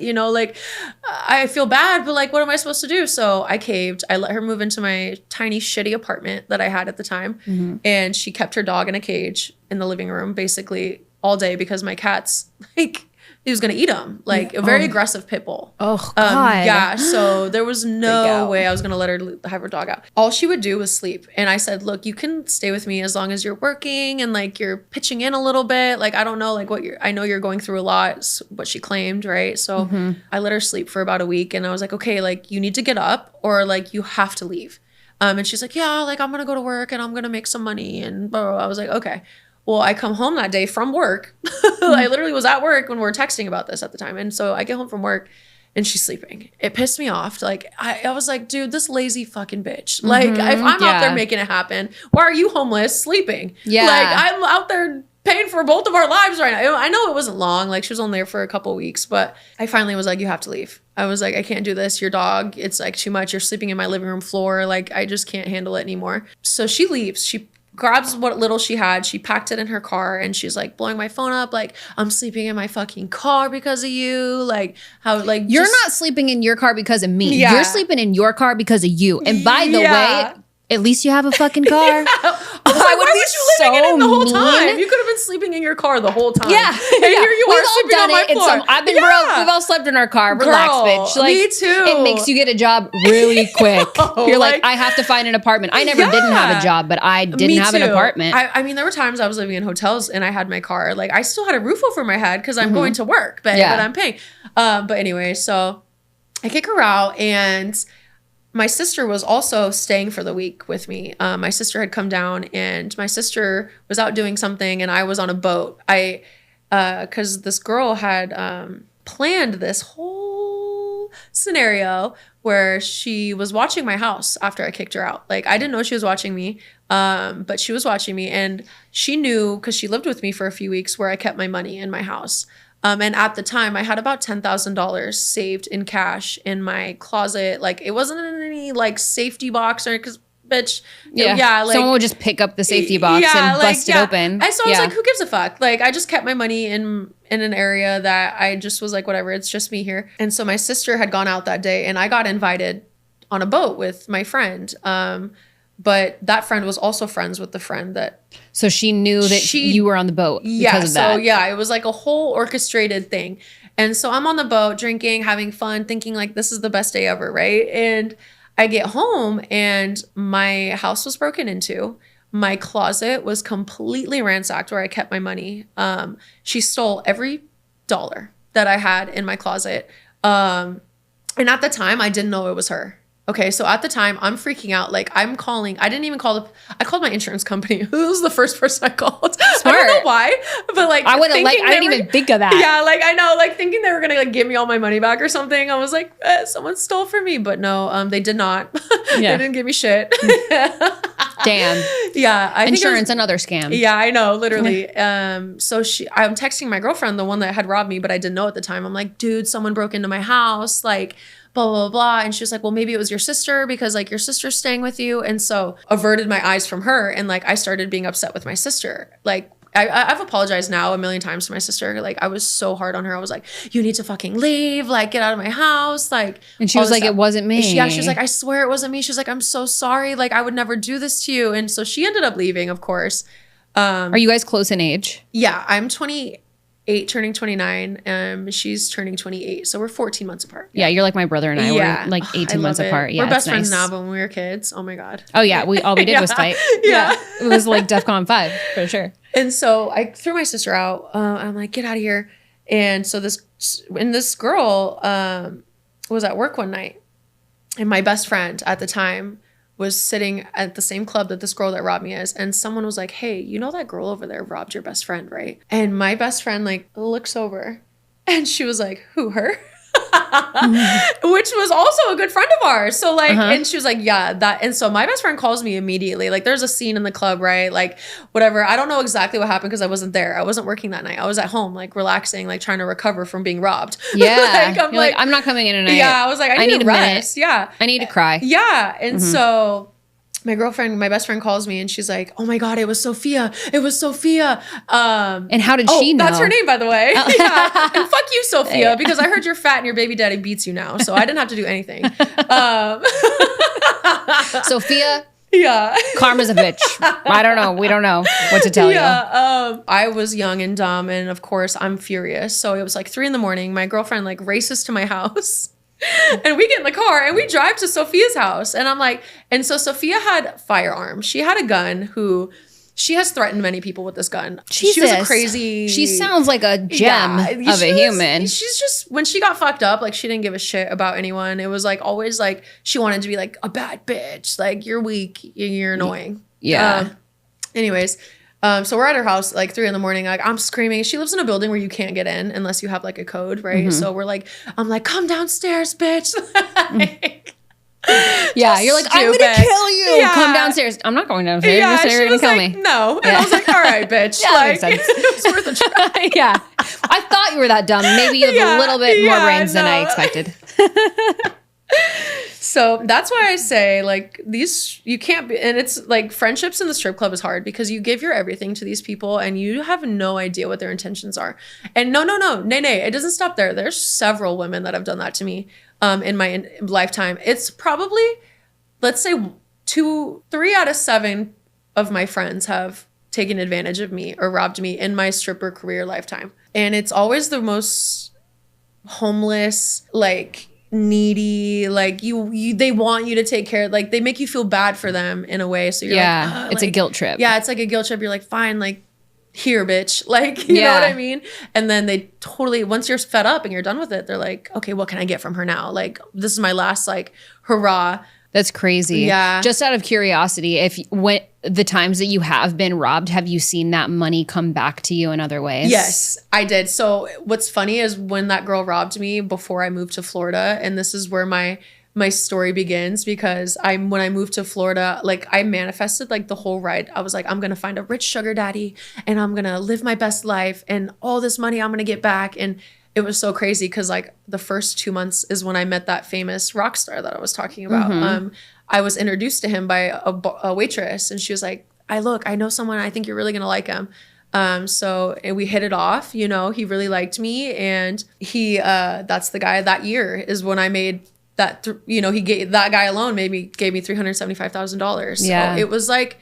Speaker 2: feel bad, but like, what am I supposed to do? So I caved. I let her move into my tiny, shitty apartment that I had at the time. And she kept her dog in a cage in the living room, basically all day, because my cats, like, he was going to eat him, like a very aggressive pit bull.
Speaker 1: Oh, God.
Speaker 2: Yeah. So there was no way I was going to let her have her dog out. All she would do was sleep. And I said, look, you can stay with me as long as you're working and like you're pitching in a little bit. Like, I don't know, like I know you're going through a lot, what she claimed, right? So I let her sleep for about a week. And I was like, okay, like you need to get up or like you have to leave. And she's like, yeah, like I'm going to go to work and I'm going to make some money. And blah, blah, blah. I was like, okay. Well, I come home that day from work. I literally was at work when we were texting about this at the time. And so I get home from work and she's sleeping. It pissed me off. Like, I was like, dude, this lazy fucking bitch. Like, if I'm out there making it happen, why are you homeless sleeping?
Speaker 1: Yeah.
Speaker 2: Like, I'm out there paying for both of our lives right now. I know it wasn't long. Like, she was only there for a couple of weeks. But I finally was like, you have to leave. I was like, I can't do this. Your dog, it's like too much. You're sleeping in my living room floor. Like, I just can't handle it anymore. So she leaves. She grabs what little she had, she packed it in her car, and she's like blowing my phone up, like, I'm sleeping in my fucking car because of you. Like, how, like,
Speaker 1: you're not sleeping in your car because of me. Yeah. You're sleeping in your car because of you. And by the way, at least you have a fucking car.
Speaker 2: Why would you living in it the whole time? You could have been sleeping in your car the whole time.
Speaker 1: Yeah.
Speaker 2: And here you are sleeping on my floor.
Speaker 1: I've been broke. We've all slept in our car. Relax, bitch. Like,
Speaker 2: me too.
Speaker 1: It makes you get a job really quick. You're like, I have to find an apartment. I never didn't have a job, but I didn't have an apartment.
Speaker 2: I mean, there were times I was living in hotels and I had my car. Like, I still had a roof over my head because I'm going to work, but I'm paying. But anyway, so I kick her out, and my sister was also staying for the week with me. My sister had come down, and my sister was out doing something, and I was on a boat. Because this girl had planned this whole scenario where she was watching my house after I kicked her out. Like, I didn't know she was watching me, but she was watching me, and she knew because she lived with me for a few weeks where I kept my money in my house. And at the time, I had about $10,000 saved in cash in my closet. Like, it wasn't in any like safety box or because, bitch, like
Speaker 1: someone would just pick up the safety box and bust it open.
Speaker 2: I was like, who gives a fuck? Like, I just kept my money in an area that I just was like, whatever, it's just me here. And so my sister had gone out that day, and I got invited on a boat with my friend. But that friend was also friends with the friend that.
Speaker 1: So she knew that you were on the boat because of that.
Speaker 2: So it was like a whole orchestrated thing. And so I'm on the boat drinking, having fun, thinking like this is the best day ever, right? And I get home and my house was broken into. My closet was completely ransacked where I kept my money. She stole every dollar that I had in my closet. And at the time, I didn't know it was her. Okay, so at the time, I'm freaking out. Like, I'm calling. I didn't even call I called my insurance company. Who was the first person I called?
Speaker 1: Smart.
Speaker 2: I don't know why, but like,
Speaker 1: I didn't even think of that.
Speaker 2: Yeah, like, I know, like, thinking they were gonna like give me all my money back or something. I was like, someone stole from me, but no, they did not. They didn't give me shit.
Speaker 1: Damn.
Speaker 2: Yeah,
Speaker 1: insurance, another scam.
Speaker 2: Yeah, I know, literally. So I'm texting my girlfriend, the one that had robbed me, but I didn't know at the time. I'm like, dude, someone broke into my house. Like, blah, blah, blah. And she was like, well, maybe it was your sister because like your sister's staying with you. And so averted my eyes from her. And like, I started being upset with my sister. Like, I've apologized now a million times to my sister. Like, I was so hard on her. I was like, you need to fucking leave, like, get out of my house. Like,
Speaker 1: and she was like, it wasn't me.
Speaker 2: She was like, I swear it wasn't me. She was like, I'm so sorry. Like, I would never do this to you. And so she ended up leaving, of course.
Speaker 1: Are you guys close in age?
Speaker 2: Yeah, I'm 28 turning 29. She's turning 28. So we're 14 months apart.
Speaker 1: Yeah, you're like my brother and I. We're like 18 months apart. Yeah,
Speaker 2: we're best friends now, but when we were kids, oh my God.
Speaker 1: Oh yeah, all we did was fight.
Speaker 2: Yeah.
Speaker 1: It was like DEFCON 5 for sure.
Speaker 2: And so I threw my sister out. I'm like, get out of here. And so this girl was at work one night, and my best friend at the time was sitting at the same club that this girl that robbed me is. And someone was like, hey, you know that girl over there robbed your best friend, right? And my best friend like looks over and she was like, who, her? Which was also a good friend of ours. So like, and she was like, yeah, that. And so my best friend calls me immediately. Like, there's a scene in the club, right? Like, whatever. I don't know exactly what happened because I wasn't there. I wasn't working that night. I was at home, like relaxing, like trying to recover from being robbed.
Speaker 1: Yeah. I'm like, I'm not coming in tonight.
Speaker 2: Yeah. I was like, I need to rest. Yeah.
Speaker 1: I need to cry.
Speaker 2: Yeah. And so my best friend calls me and she's like, oh my God, it was Sophia. It was Sophia.
Speaker 1: And how did she know?
Speaker 2: That's her name, by the way. Yeah. And fuck you, Sophia, because I heard you're fat and your baby daddy beats you now. So I didn't have to do anything.
Speaker 1: Sophia,
Speaker 2: Yeah.
Speaker 1: Karma's a bitch. I don't know. We don't know what to tell you.
Speaker 2: I was young and dumb, and of course I'm furious. So it was like 3 a.m. My girlfriend like races to my house. And we get in the car and we drive to Sophia's house. And I'm like, and so Sophia had firearms. She had a gun she has threatened many people with this gun.
Speaker 1: Jesus.
Speaker 2: She was a crazy...
Speaker 1: She sounds like a gem of a human.
Speaker 2: She's just... When she got fucked up, like, she didn't give a shit about anyone. It was, like, always, like, she wanted to be, like, a bad bitch. Like, you're weak. You're annoying.
Speaker 1: Yeah.
Speaker 2: Anyways, so we're at her house, like, 3 a.m. Like, I'm screaming. She lives in a building where you can't get in unless you have, like, a code, right? Mm-hmm. So we're, like... I'm like, come downstairs, bitch. Like...
Speaker 1: Yeah, you're like, stupid. I'm gonna kill you. Yeah. Come downstairs. I'm not going downstairs.
Speaker 2: Yeah,
Speaker 1: you're gonna kill me.
Speaker 2: No. And I was like, all right, bitch.
Speaker 1: Yeah,
Speaker 2: like,
Speaker 1: that makes sense.
Speaker 2: It's worth a try.
Speaker 1: Yeah. I thought you were that dumb. Maybe you have a little bit more brains than I expected.
Speaker 2: So that's why I say, like, these, you can't be, and it's like friendships in the strip club is hard because you give your everything to these people and you have no idea what their intentions are. And no, nay, it doesn't stop there. There's several women that have done that to me in my lifetime. It's probably, let's say 3 out of 7 of my friends have taken advantage of me or robbed me in my stripper career lifetime. And it's always the most homeless, like, needy, like they want you to take care, like they make you feel bad for them in a way, so you're like,
Speaker 1: it's like a guilt trip.
Speaker 2: Yeah, it's like a guilt trip. You're like, fine, like, here, bitch, like, you know what I mean? And then they totally, once you're fed up and you're done with it, they're like, okay, what can I get from her now? Like, this is my last, like, hurrah.
Speaker 1: That's crazy.
Speaker 2: Yeah.
Speaker 1: Just out of curiosity, when the times that you have been robbed, have you seen that money come back to you in other ways?
Speaker 2: Yes, I did. So what's funny is when that girl robbed me before I moved to Florida, and this is where my story begins, because when I moved to Florida, like, I manifested, like, the whole ride. I was like, I'm gonna find a rich sugar daddy and I'm gonna live my best life and all this money I'm gonna get back. And it was so crazy because, like, the first 2 months is when I met that famous rock star that I was talking about. Mm-hmm. I was introduced to him by a waitress, and she was like, I know someone, I think you're really going to like him. So we hit it off, you know, he really liked me, and that's the guy. That year is when I made that, that guy alone gave me $375,000.
Speaker 1: Yeah.
Speaker 2: So it was like,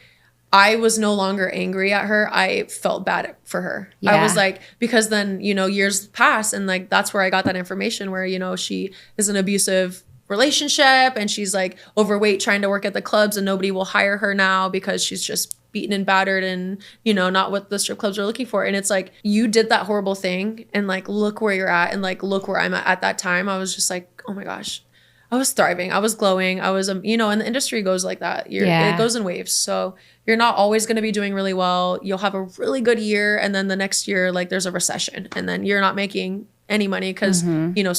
Speaker 2: I was no longer angry at her. I felt bad for her. Yeah. I was like, because then, years pass, and, like, that's where I got that information where, she is an abusive relationship and she's, like, overweight, trying to work at the clubs, and nobody will hire her now because she's just beaten and battered and, not what the strip clubs are looking for. And it's like, you did that horrible thing, and, like, look where you're at, and, like, look where I'm at that time. I was just like, oh my gosh. I was thriving. I was glowing. I was, and the industry goes like that. It goes in waves. So you're not always going to be doing really well. You'll have a really good year, and then the next year, like, there's a recession, and then you're not making any money because,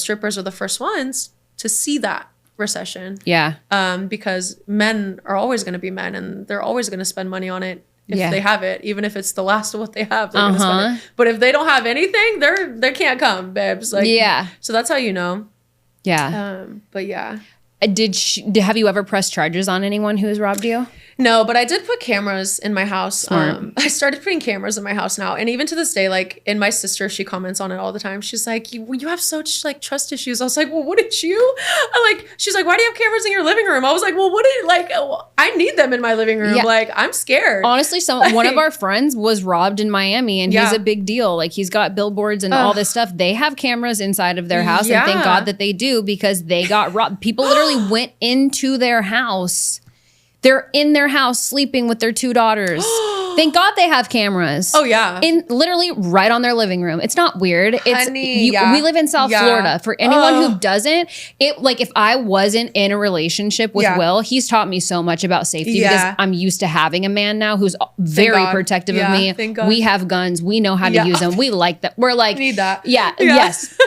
Speaker 2: strippers are the first ones to see that recession. Yeah. Because men are always going to be men, and they're always going to spend money on it if they have it, even if it's the last of what they have. They're going to spend it. But if they don't have anything, they can't come, babes. Like, so that's how you know.
Speaker 1: Yeah.
Speaker 2: But yeah.
Speaker 1: Have you ever pressed charges on anyone who has robbed you?
Speaker 2: No, but I did put cameras in my house.
Speaker 1: Smart.
Speaker 2: I started putting cameras in my house now. And even to this day, like, and my sister, she comments on it all the time. She's like, you have such, like, trust issues. I was like, well, wouldn't you? She's like, why do you have cameras in your living room? I was like, well, I need them in my living room. Yeah. Like, I'm scared.
Speaker 1: Honestly, one of our friends was robbed in Miami, and he's a big deal. Like, he's got billboards and all this stuff. They have cameras inside of their house, and thank God that they do, because they got robbed. People literally went into their house. They're in their house sleeping with their 2 daughters. Thank God they have cameras.
Speaker 2: Oh, yeah.
Speaker 1: Literally right on their living room. It's not weird.
Speaker 2: Honey,
Speaker 1: we live in South Florida. For anyone who doesn't, if I wasn't in a relationship with Will, he's taught me so much about safety because I'm used to having a man now who's very protective of me.
Speaker 2: Thank God.
Speaker 1: We have guns. We know how to use them. We like that. We're like,
Speaker 2: need that.
Speaker 1: Yes.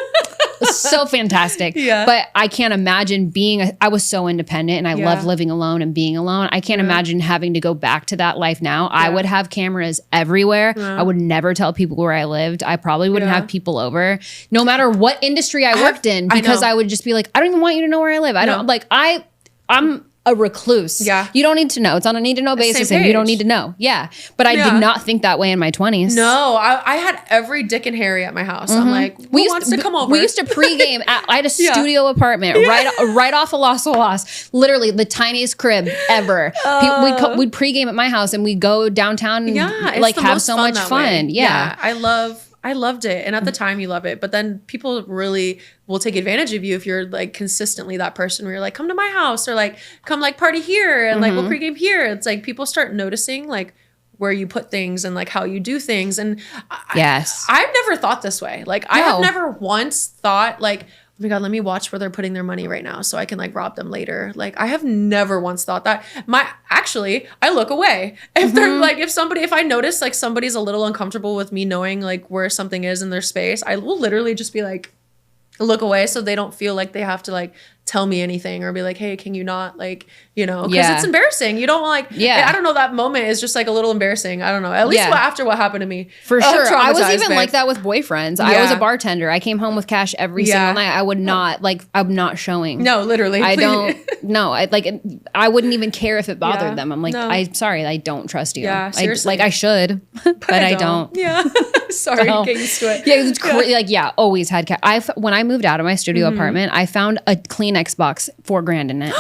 Speaker 1: So fantastic. Yeah. But I can't imagine I was so independent, and I love living alone and being alone. I can't imagine having to go back to that life now. I would have cameras everywhere. I would never tell people where I lived. I probably wouldn't have people over, no matter what industry I worked in, because I would just be like, I don't even want you to know where I live. I don't I'm a recluse.
Speaker 2: Yeah.
Speaker 1: You don't need to know. It's on a need to know basis
Speaker 2: Same
Speaker 1: and you don't
Speaker 2: page.
Speaker 1: need to know. Yeah. But I did not think that way in my 20s.
Speaker 2: No, I had every Dick and Harry at my house. I'm like, who wants to come over?
Speaker 1: We used to pregame. I had a studio apartment right off of Los Olas. Literally the tiniest crib ever. We'd pregame at my house and we'd go downtown and like have so much fun. Yeah.
Speaker 2: I loved it. And at the time you love it. But then people really will take advantage of you if you're like consistently that person where you're like, come to my house or like come like party here and like we'll pregame here. It's like people start noticing like where you put things and like how you do things. And I've never thought this way. Like I have never once thought like, oh my God, let me watch where they're putting their money right now so I can like rob them later. Like I have never once thought that. Actually, I look away. If they're like, if I notice like somebody's a little uncomfortable with me knowing like where something is in their space, I will literally just be like, look away so they don't feel like they have to like tell me anything or be like, hey, can you not like, because it's embarrassing. You don't like, I don't know, that moment is just like a little embarrassing. I don't know. At least after what happened to me.
Speaker 1: For sure. I was even like that with boyfriends. I was a bartender. I came home with cash every single night. I would not like, I'm not showing.
Speaker 2: No, literally.
Speaker 1: I don't, no, I wouldn't even care if it bothered them. I'm like, I'm sorry. I don't trust you.
Speaker 2: Yeah, seriously.
Speaker 1: I should, but I don't.
Speaker 2: Yeah. Sorry, get used to it.
Speaker 1: Yeah, it was always had cash. When I moved out of my studio apartment, I found a Kleenex box, $4,000 in it.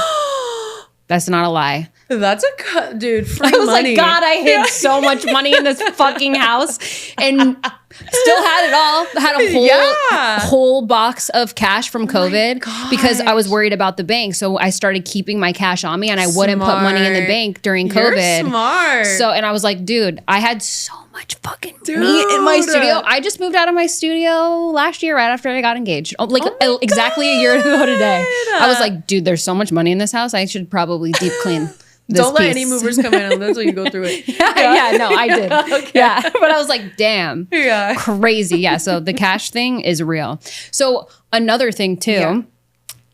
Speaker 1: That's not a lie.
Speaker 2: That's a dude. Free
Speaker 1: I was
Speaker 2: money.
Speaker 1: like, God, I hid so much money in this fucking house, and still had it all. Had a whole box of cash from COVID because I was worried about the bank. So I started keeping my cash on me, and I wouldn't put money in the bank during COVID.
Speaker 2: You're smart.
Speaker 1: So, and I was like, dude, I had so much fucking meat in my studio. I just moved out of my studio last year, right after I got engaged. Exactly a year ago today. I was like, dude, there's so much money in this house. I should probably deep clean.
Speaker 2: Don't let any movers come in until you go through it.
Speaker 1: No, I did.
Speaker 2: Okay.
Speaker 1: Yeah, but I was like, damn.
Speaker 2: Yeah.
Speaker 1: Crazy. Yeah, so the cash thing is real. So another thing too,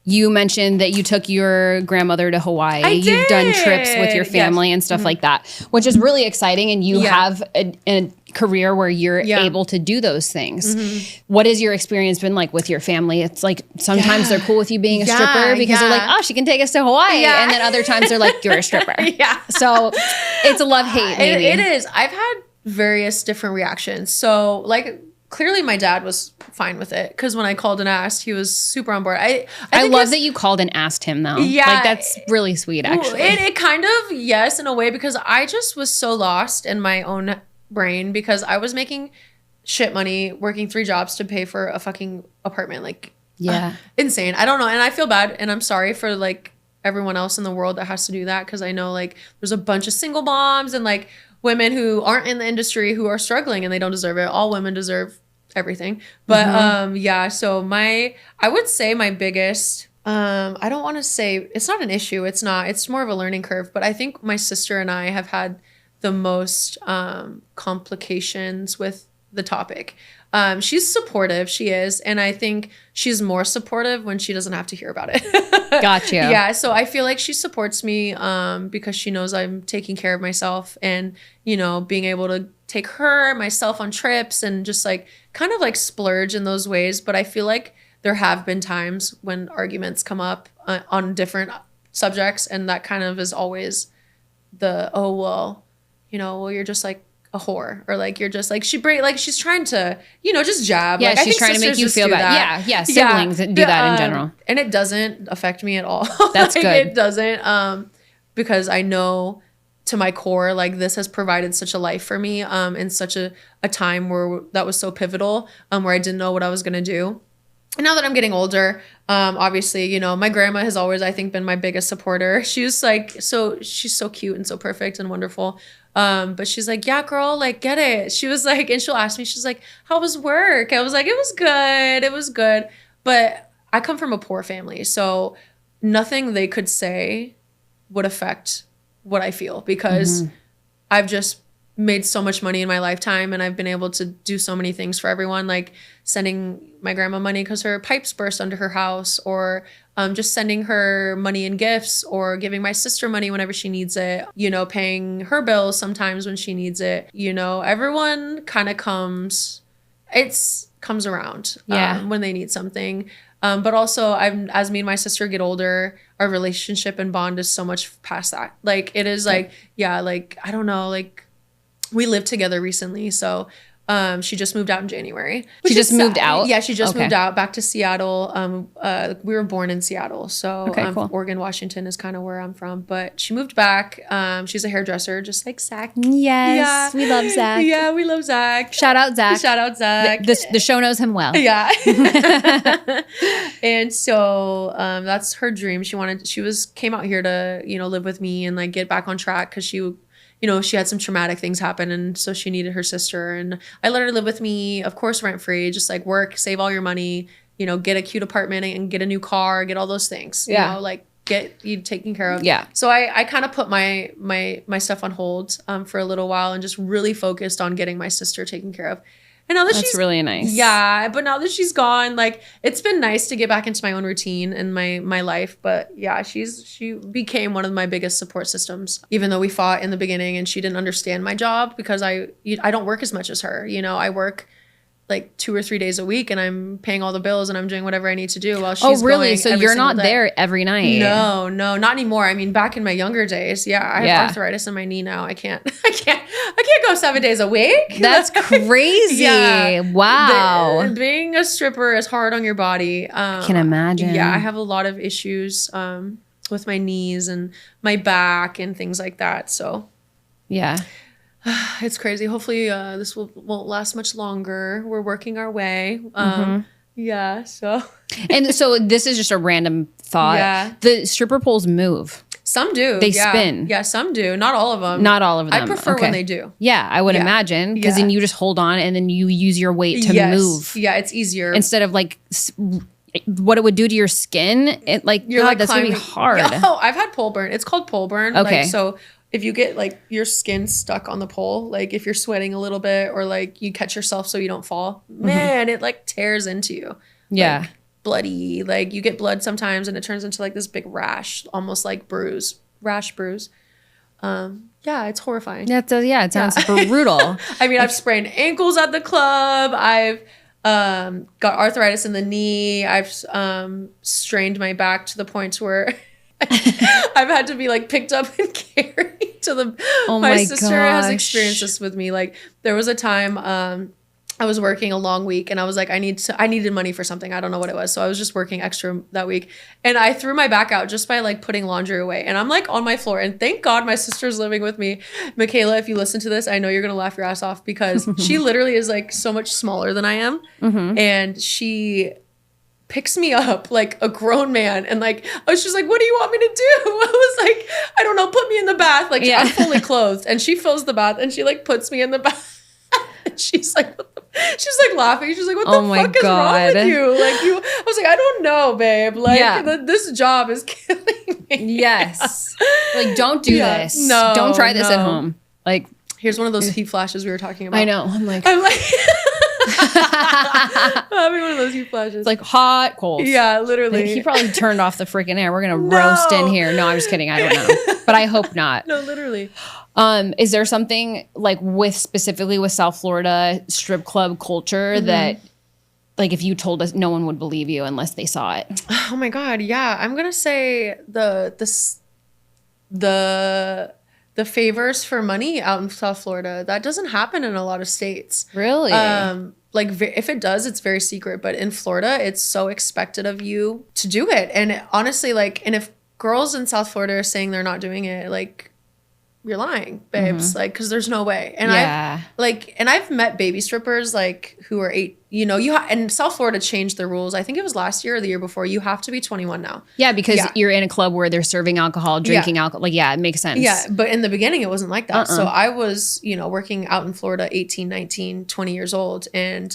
Speaker 1: you mentioned that you took your grandmother to Hawaii.
Speaker 2: I did.
Speaker 1: You've done trips with your family and stuff like that, which is really exciting. And you have a career where you're able to do those things. What has your experience been like with your family? It's like sometimes they're cool with you being a stripper because they're like, oh, she can take us to Hawaii. And then other times they're like, you're a stripper. So it's a love-hate maybe.
Speaker 2: It is. I've had various different reactions. So like clearly my dad was fine with it because when I called and asked, he was super on board. I
Speaker 1: love that you called and asked him though. Yeah. Like that's really sweet actually.
Speaker 2: It kind of, yes, in a way, because I just was so lost in my own brain because I was making shit money working 3 jobs to pay for a fucking apartment. Like, insane. I don't know. And I feel bad and I'm sorry for like everyone else in the world that has to do that because I know like there's a bunch of single moms and like women who aren't in the industry who are struggling and they don't deserve it. All women deserve everything. But so I would say my biggest, I don't want to say, it's not an issue. It's not, it's more of a learning curve. But I think my sister and I have had the most complications with the topic. She's supportive, she is. And I think she's more supportive when she doesn't have to hear about it.
Speaker 1: Gotcha.
Speaker 2: Yeah, so I feel like she supports me because she knows I'm taking care of myself and, being able to take myself on trips and just like kind of like splurge in those ways. But I feel like there have been times when arguments come up on different subjects and that kind of is always you're just like a whore or like you're just like she's trying to just jab.
Speaker 1: Yeah,
Speaker 2: like,
Speaker 1: she's trying to make you feel bad. Yeah, siblings do that in general,
Speaker 2: and it doesn't affect me at all.
Speaker 1: That's
Speaker 2: like,
Speaker 1: good.
Speaker 2: It doesn't because I know to my core like this has provided such a life for me in such a time where that was so pivotal where I didn't know what I was gonna do. And now that I'm getting older, obviously, my grandma has always, I think, been my biggest supporter. She's like, she's so cute and so perfect and wonderful. But she's like, yeah, girl, like, get it. She was like, and she'll ask me, she's like, how was work? I was like, it was good. It was good. But I come from a poor family. So nothing they could say would affect what I feel because I've just made so much money in my lifetime and I've been able to do so many things for everyone, like sending my grandma money because her pipes burst under her house or just sending her money in gifts or giving my sister money whenever she needs it, paying her bills sometimes when she needs it. Everyone kind of comes around when they need something. But also as me and my sister get older, our relationship and bond is so much past that. Like it is like, yeah, like, I don't know, like we lived together recently. So she just moved out in January.
Speaker 1: She just moved out?
Speaker 2: Yeah, she just moved out back to Seattle. We were born in Seattle. So
Speaker 1: cool.
Speaker 2: Oregon, Washington is kind of where I'm from. But she moved back. She's a hairdresser, just like Zach.
Speaker 1: Yes, we love Zach.
Speaker 2: Yeah, we love Zach.
Speaker 1: Shout out Zach.
Speaker 2: Shout out Zach.
Speaker 1: The show knows him well.
Speaker 2: Yeah. And so that's her dream. She came out here to, live with me and like get back on track because she had some traumatic things happen. And so she needed her sister. And I let her live with me, of course, rent free, just like work, save all your money, get a cute apartment and get a new car, get all those things, like get you taken care of.
Speaker 1: Yeah.
Speaker 2: So I kind of put my stuff on hold for a little while and just really focused on getting my sister taken care of. And now that
Speaker 1: That's really nice.
Speaker 2: Yeah, but now that she's gone, like it's been nice to get back into my own routine and my life. But yeah, she became one of my biggest support systems. Even though we fought in the beginning and she didn't understand my job because I don't work as much as her. I work like 2 or 3 days a week and I'm paying all the bills and I'm doing whatever I need to do while she's
Speaker 1: really?
Speaker 2: going
Speaker 1: So
Speaker 2: every
Speaker 1: you're
Speaker 2: single
Speaker 1: not
Speaker 2: day.
Speaker 1: there every night?
Speaker 2: No, not anymore. I mean, back in my younger days, I have arthritis in my knee now. I can't go 7 days a week.
Speaker 1: That's crazy. Wow.
Speaker 2: Being a stripper is hard on your body.
Speaker 1: I can imagine.
Speaker 2: Yeah, I have a lot of issues with my knees and my back and things like that. So
Speaker 1: yeah.
Speaker 2: It's crazy. Hopefully this won't last much longer. We're working our way. Yeah, so.
Speaker 1: And so this is just a random thought.
Speaker 2: Yeah.
Speaker 1: The stripper poles move.
Speaker 2: Some do.
Speaker 1: They spin.
Speaker 2: Yeah, some do. Not all of them.
Speaker 1: Not all of them.
Speaker 2: I prefer when they do.
Speaker 1: Yeah, I would imagine. Because then you just hold on and then you use your weight to move.
Speaker 2: Yeah, it's easier.
Speaker 1: Instead of like what it would do to your skin. It like,
Speaker 2: You're
Speaker 1: God,
Speaker 2: like
Speaker 1: that's going to be hard.
Speaker 2: Oh, I've had pole burn. It's called pole burn.
Speaker 1: Okay.
Speaker 2: Like, so if you get like your skin stuck on the pole, like if you're sweating a little bit or like you catch yourself so you don't fall, man, it like tears into you.
Speaker 1: Yeah.
Speaker 2: Like, bloody. Like you get blood sometimes and it turns into like this big rash, almost like rash bruise. Yeah, it's horrifying.
Speaker 1: It sounds brutal.
Speaker 2: I mean, I've sprained ankles at the club. I've got arthritis in the knee. I've strained my back to the point where I've had to be like picked up and carried to the.
Speaker 1: Oh
Speaker 2: my
Speaker 1: my
Speaker 2: sister has experienced this with me. Like there was a time I was working a long week and I was like, I needed money for something. I don't know what it was. So I was just working extra that week. And I threw my back out just by like putting laundry away. And I'm like on my floor. And thank God my sister's living with me. Michaela, if you listen to this, I know you're going to laugh your ass off because she literally is like so much smaller than I am. And she picks me up like a grown man. And like, I was just like, what do you want me to do? I was like, I don't know, put me in the bath. Like I'm fully clothed. And she fills the bath and she like puts me in the bath. And she's like, she's like laughing. She's like, what the fuck is wrong with you? Like I was like, I don't know, babe. Like this job is killing me.
Speaker 1: Yes. Like, don't do this.
Speaker 2: No.
Speaker 1: Don't try this at home. Like,
Speaker 2: here's one of those heat flashes we were talking about.
Speaker 1: I know. I'm like
Speaker 2: I'm having one of those heat flashes.
Speaker 1: It's like hot, cold.
Speaker 2: Yeah, literally.
Speaker 1: Like, he probably turned off the freaking air. We're gonna roast in here. No, I'm just kidding. I don't know. But I hope not.
Speaker 2: No, literally.
Speaker 1: Is there something like specifically with South Florida strip club culture that like if you told us, no one would believe you unless they saw it?
Speaker 2: Oh my God. Yeah. I'm gonna say the favors for money out in South Florida. That doesn't happen in a lot of states.
Speaker 1: Really?
Speaker 2: Like if it does, it's very secret. But in Florida, it's so expected of you to do it. And honestly, like, and if girls in South Florida are saying they're not doing it, like, you're lying, babes. Like, because there's no way. And I've met baby strippers like who are 8. And South Florida changed the rules. I think it was last year or the year before. You have to be 21 now.
Speaker 1: Yeah, because you're in a club where they're serving alcohol, drinking alcohol. Like, it makes sense.
Speaker 2: Yeah, but in the beginning, it wasn't like that. So I was, working out in Florida, 18, 19, 20 years old. And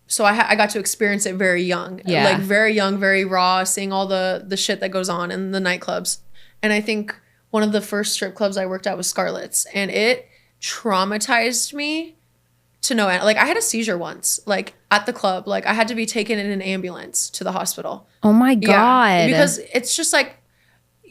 Speaker 2: so I got to experience it very young.
Speaker 1: Yeah.
Speaker 2: Like very young, very raw, seeing all the shit that goes on in the nightclubs. And I think one of the first strip clubs I worked at was Scarlett's. And it traumatized me to no end. Like I had a seizure once, like at the club. Like I had to be taken in an ambulance to the hospital.
Speaker 1: Oh my God.
Speaker 2: Yeah, because it's just like,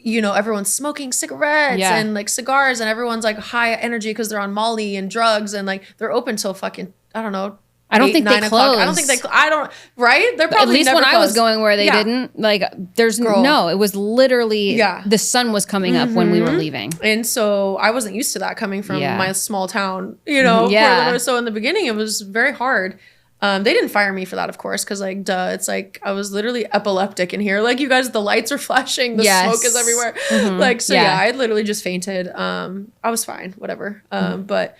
Speaker 2: everyone's smoking cigarettes and like cigars and everyone's like high energy because they're on Molly and drugs and like they're open till fucking, I don't know,
Speaker 1: I don't think
Speaker 2: 9
Speaker 1: they
Speaker 2: o'clock.
Speaker 1: close.
Speaker 2: I don't think I don't, right? They're probably
Speaker 1: at least
Speaker 2: never
Speaker 1: when I was
Speaker 2: closed.
Speaker 1: going where they didn't, like, there's no, it was literally, the sun was coming up when we were leaving.
Speaker 2: And so I wasn't used to that coming from my small town, you know, Portland. So in the beginning, it was very hard. They didn't fire me for that, of course, because like, duh, it's like I was literally epileptic in here. Like, you guys, the lights are flashing, the smoke is everywhere. Like, so I literally just fainted. I was fine, whatever. But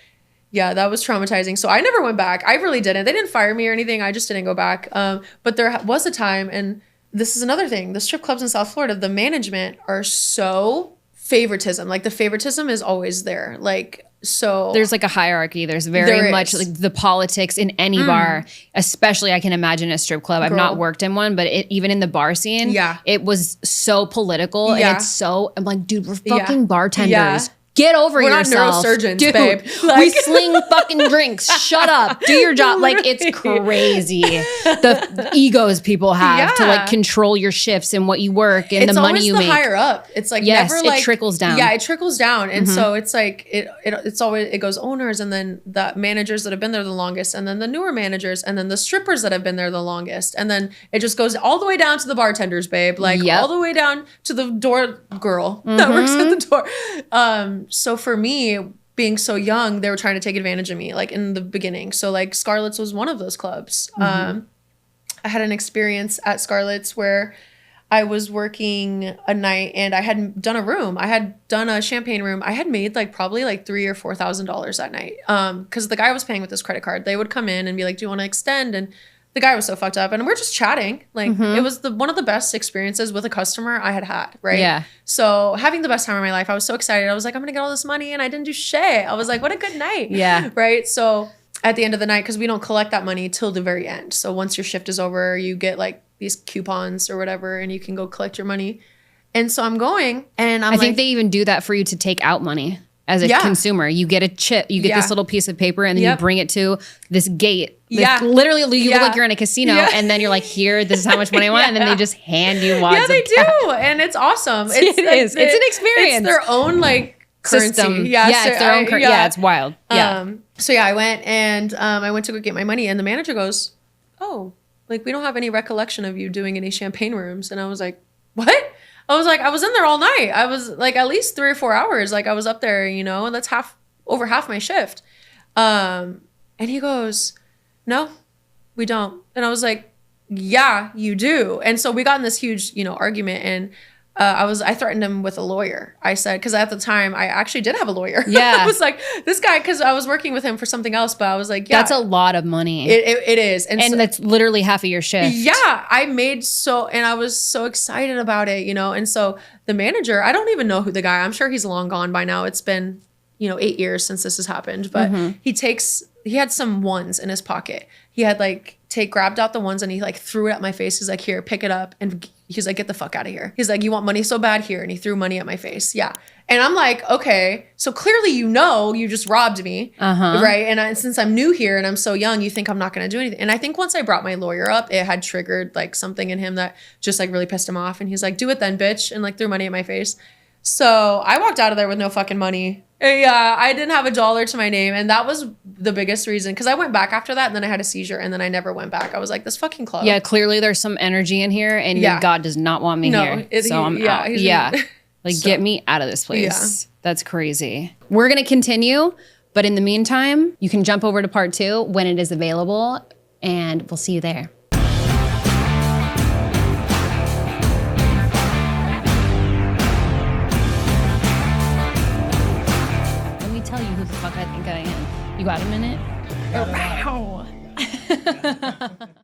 Speaker 2: yeah, that was traumatizing. So I never went back. I really didn't. They didn't fire me or anything. I just didn't go back. But there was a time, and this is another thing, the strip clubs in South Florida, the management are so favoritism. Like, the favoritism is always there. Like, so
Speaker 1: there's like a hierarchy. There's very much like the politics in any bar, especially I can imagine a strip club. I've not worked in one, but even in the bar scene, it was so political. And it's so, I'm like, dude, we're fucking bartenders. Get over yourself.
Speaker 2: We're not neurosurgeons,
Speaker 1: dude,
Speaker 2: babe.
Speaker 1: Like, we sling fucking drinks. Shut up. Do your job. Like, it's crazy. The egos people have to like control your shifts and what you work and the money you make.
Speaker 2: It's always the higher up. It's like never like
Speaker 1: it trickles down.
Speaker 2: Yeah, it trickles down. And so it's like it's always, it goes owners, and then the managers that have been there the longest, and then the newer managers, and then the strippers that have been there the longest. And then it just goes all the way down to the bartenders, babe. Like all the way down to the door girl that works at the door. So for me, being so young, they were trying to take advantage of me, like in the beginning. So like Scarlett's was one of those clubs. I had an experience at Scarlett's where I was working a night and I had done a room. I had done a champagne room. I had made like probably like $3,000 or $4,000 that night. Because the guy was paying with his credit card. They would come in and be like, "Do you want to extend?" And the guy was so fucked up, and we're just chatting. Like it was one of the best experiences with a customer I had, right? Yeah. So having the best time of my life, I was so excited. I was like, I'm gonna get all this money, and I didn't do shit. I was like, what a good night. Yeah. Right. So at the end of the night, because we don't collect that money till the very end. So once your shift is over, you get like these coupons or whatever, and you can go collect your money. And so I'm going, and I
Speaker 1: think they even do that for you to take out money. As a consumer, you get a chip, you get this little piece of paper, and then you bring it to this gate. Literally, you look like you're in a casino, and then you're like, "Here, this is how much money I want," and then they just hand you wads.
Speaker 2: Yeah, they do, and it's awesome. It's
Speaker 1: It's an experience.
Speaker 2: It's their own like
Speaker 1: system.
Speaker 2: Currency.
Speaker 1: It's their own. It's wild.
Speaker 2: So I went and I went to go get my money, and the manager goes, "Oh, like we don't have any recollection of you doing any champagne rooms," and I was like, "What?" I was like, I was in there all night. I was like at least 3 or 4 hours. Like I was up there, you know, and that's over half my shift. And he goes, "No, we don't." And I was like, "Yeah, you do." And so we got in this huge, you know, argument, and I threatened him with a lawyer. I said, because at the time I actually did have a lawyer. Yeah. I was like, this guy, because I was working with him for something else, but I was like, yeah.
Speaker 1: That's a lot of money.
Speaker 2: It is. And so,
Speaker 1: that's literally half of your shift.
Speaker 2: Yeah. And I was so excited about it, you know? And so the manager, I don't even know who the guy, I'm sure he's long gone by now. It's been, you know, 8 years since this has happened, but he had some ones in his pocket. He had like grabbed out the ones and he like threw it at my face. He's like, "Here, pick it up." And he's like, "Get the fuck out of here." He's like, "You want money so bad? Here." And he threw money at my face. Yeah. And I'm like, okay, so clearly, you know, you just robbed me. Right. And since I'm new here and I'm so young, you think I'm not going to do anything. And I think once I brought my lawyer up, it had triggered like something in him that just like really pissed him off. And he's like, "Do it then, bitch." And like threw money at my face. So I walked out of there with no fucking money. Yeah, I didn't have $1 to my name. And that was the biggest reason. Because I went back after that and then I had a seizure and then I never went back. I was like, this fucking club.
Speaker 1: Yeah, clearly there's some energy in here and God does not want me here. So I'm out. Yeah. Like, get me out of this place. Yeah. That's crazy. We're going to continue. But in the meantime, you can jump over to part 2 when it is available. And we'll see you there. I think I am. You got a minute? Wow.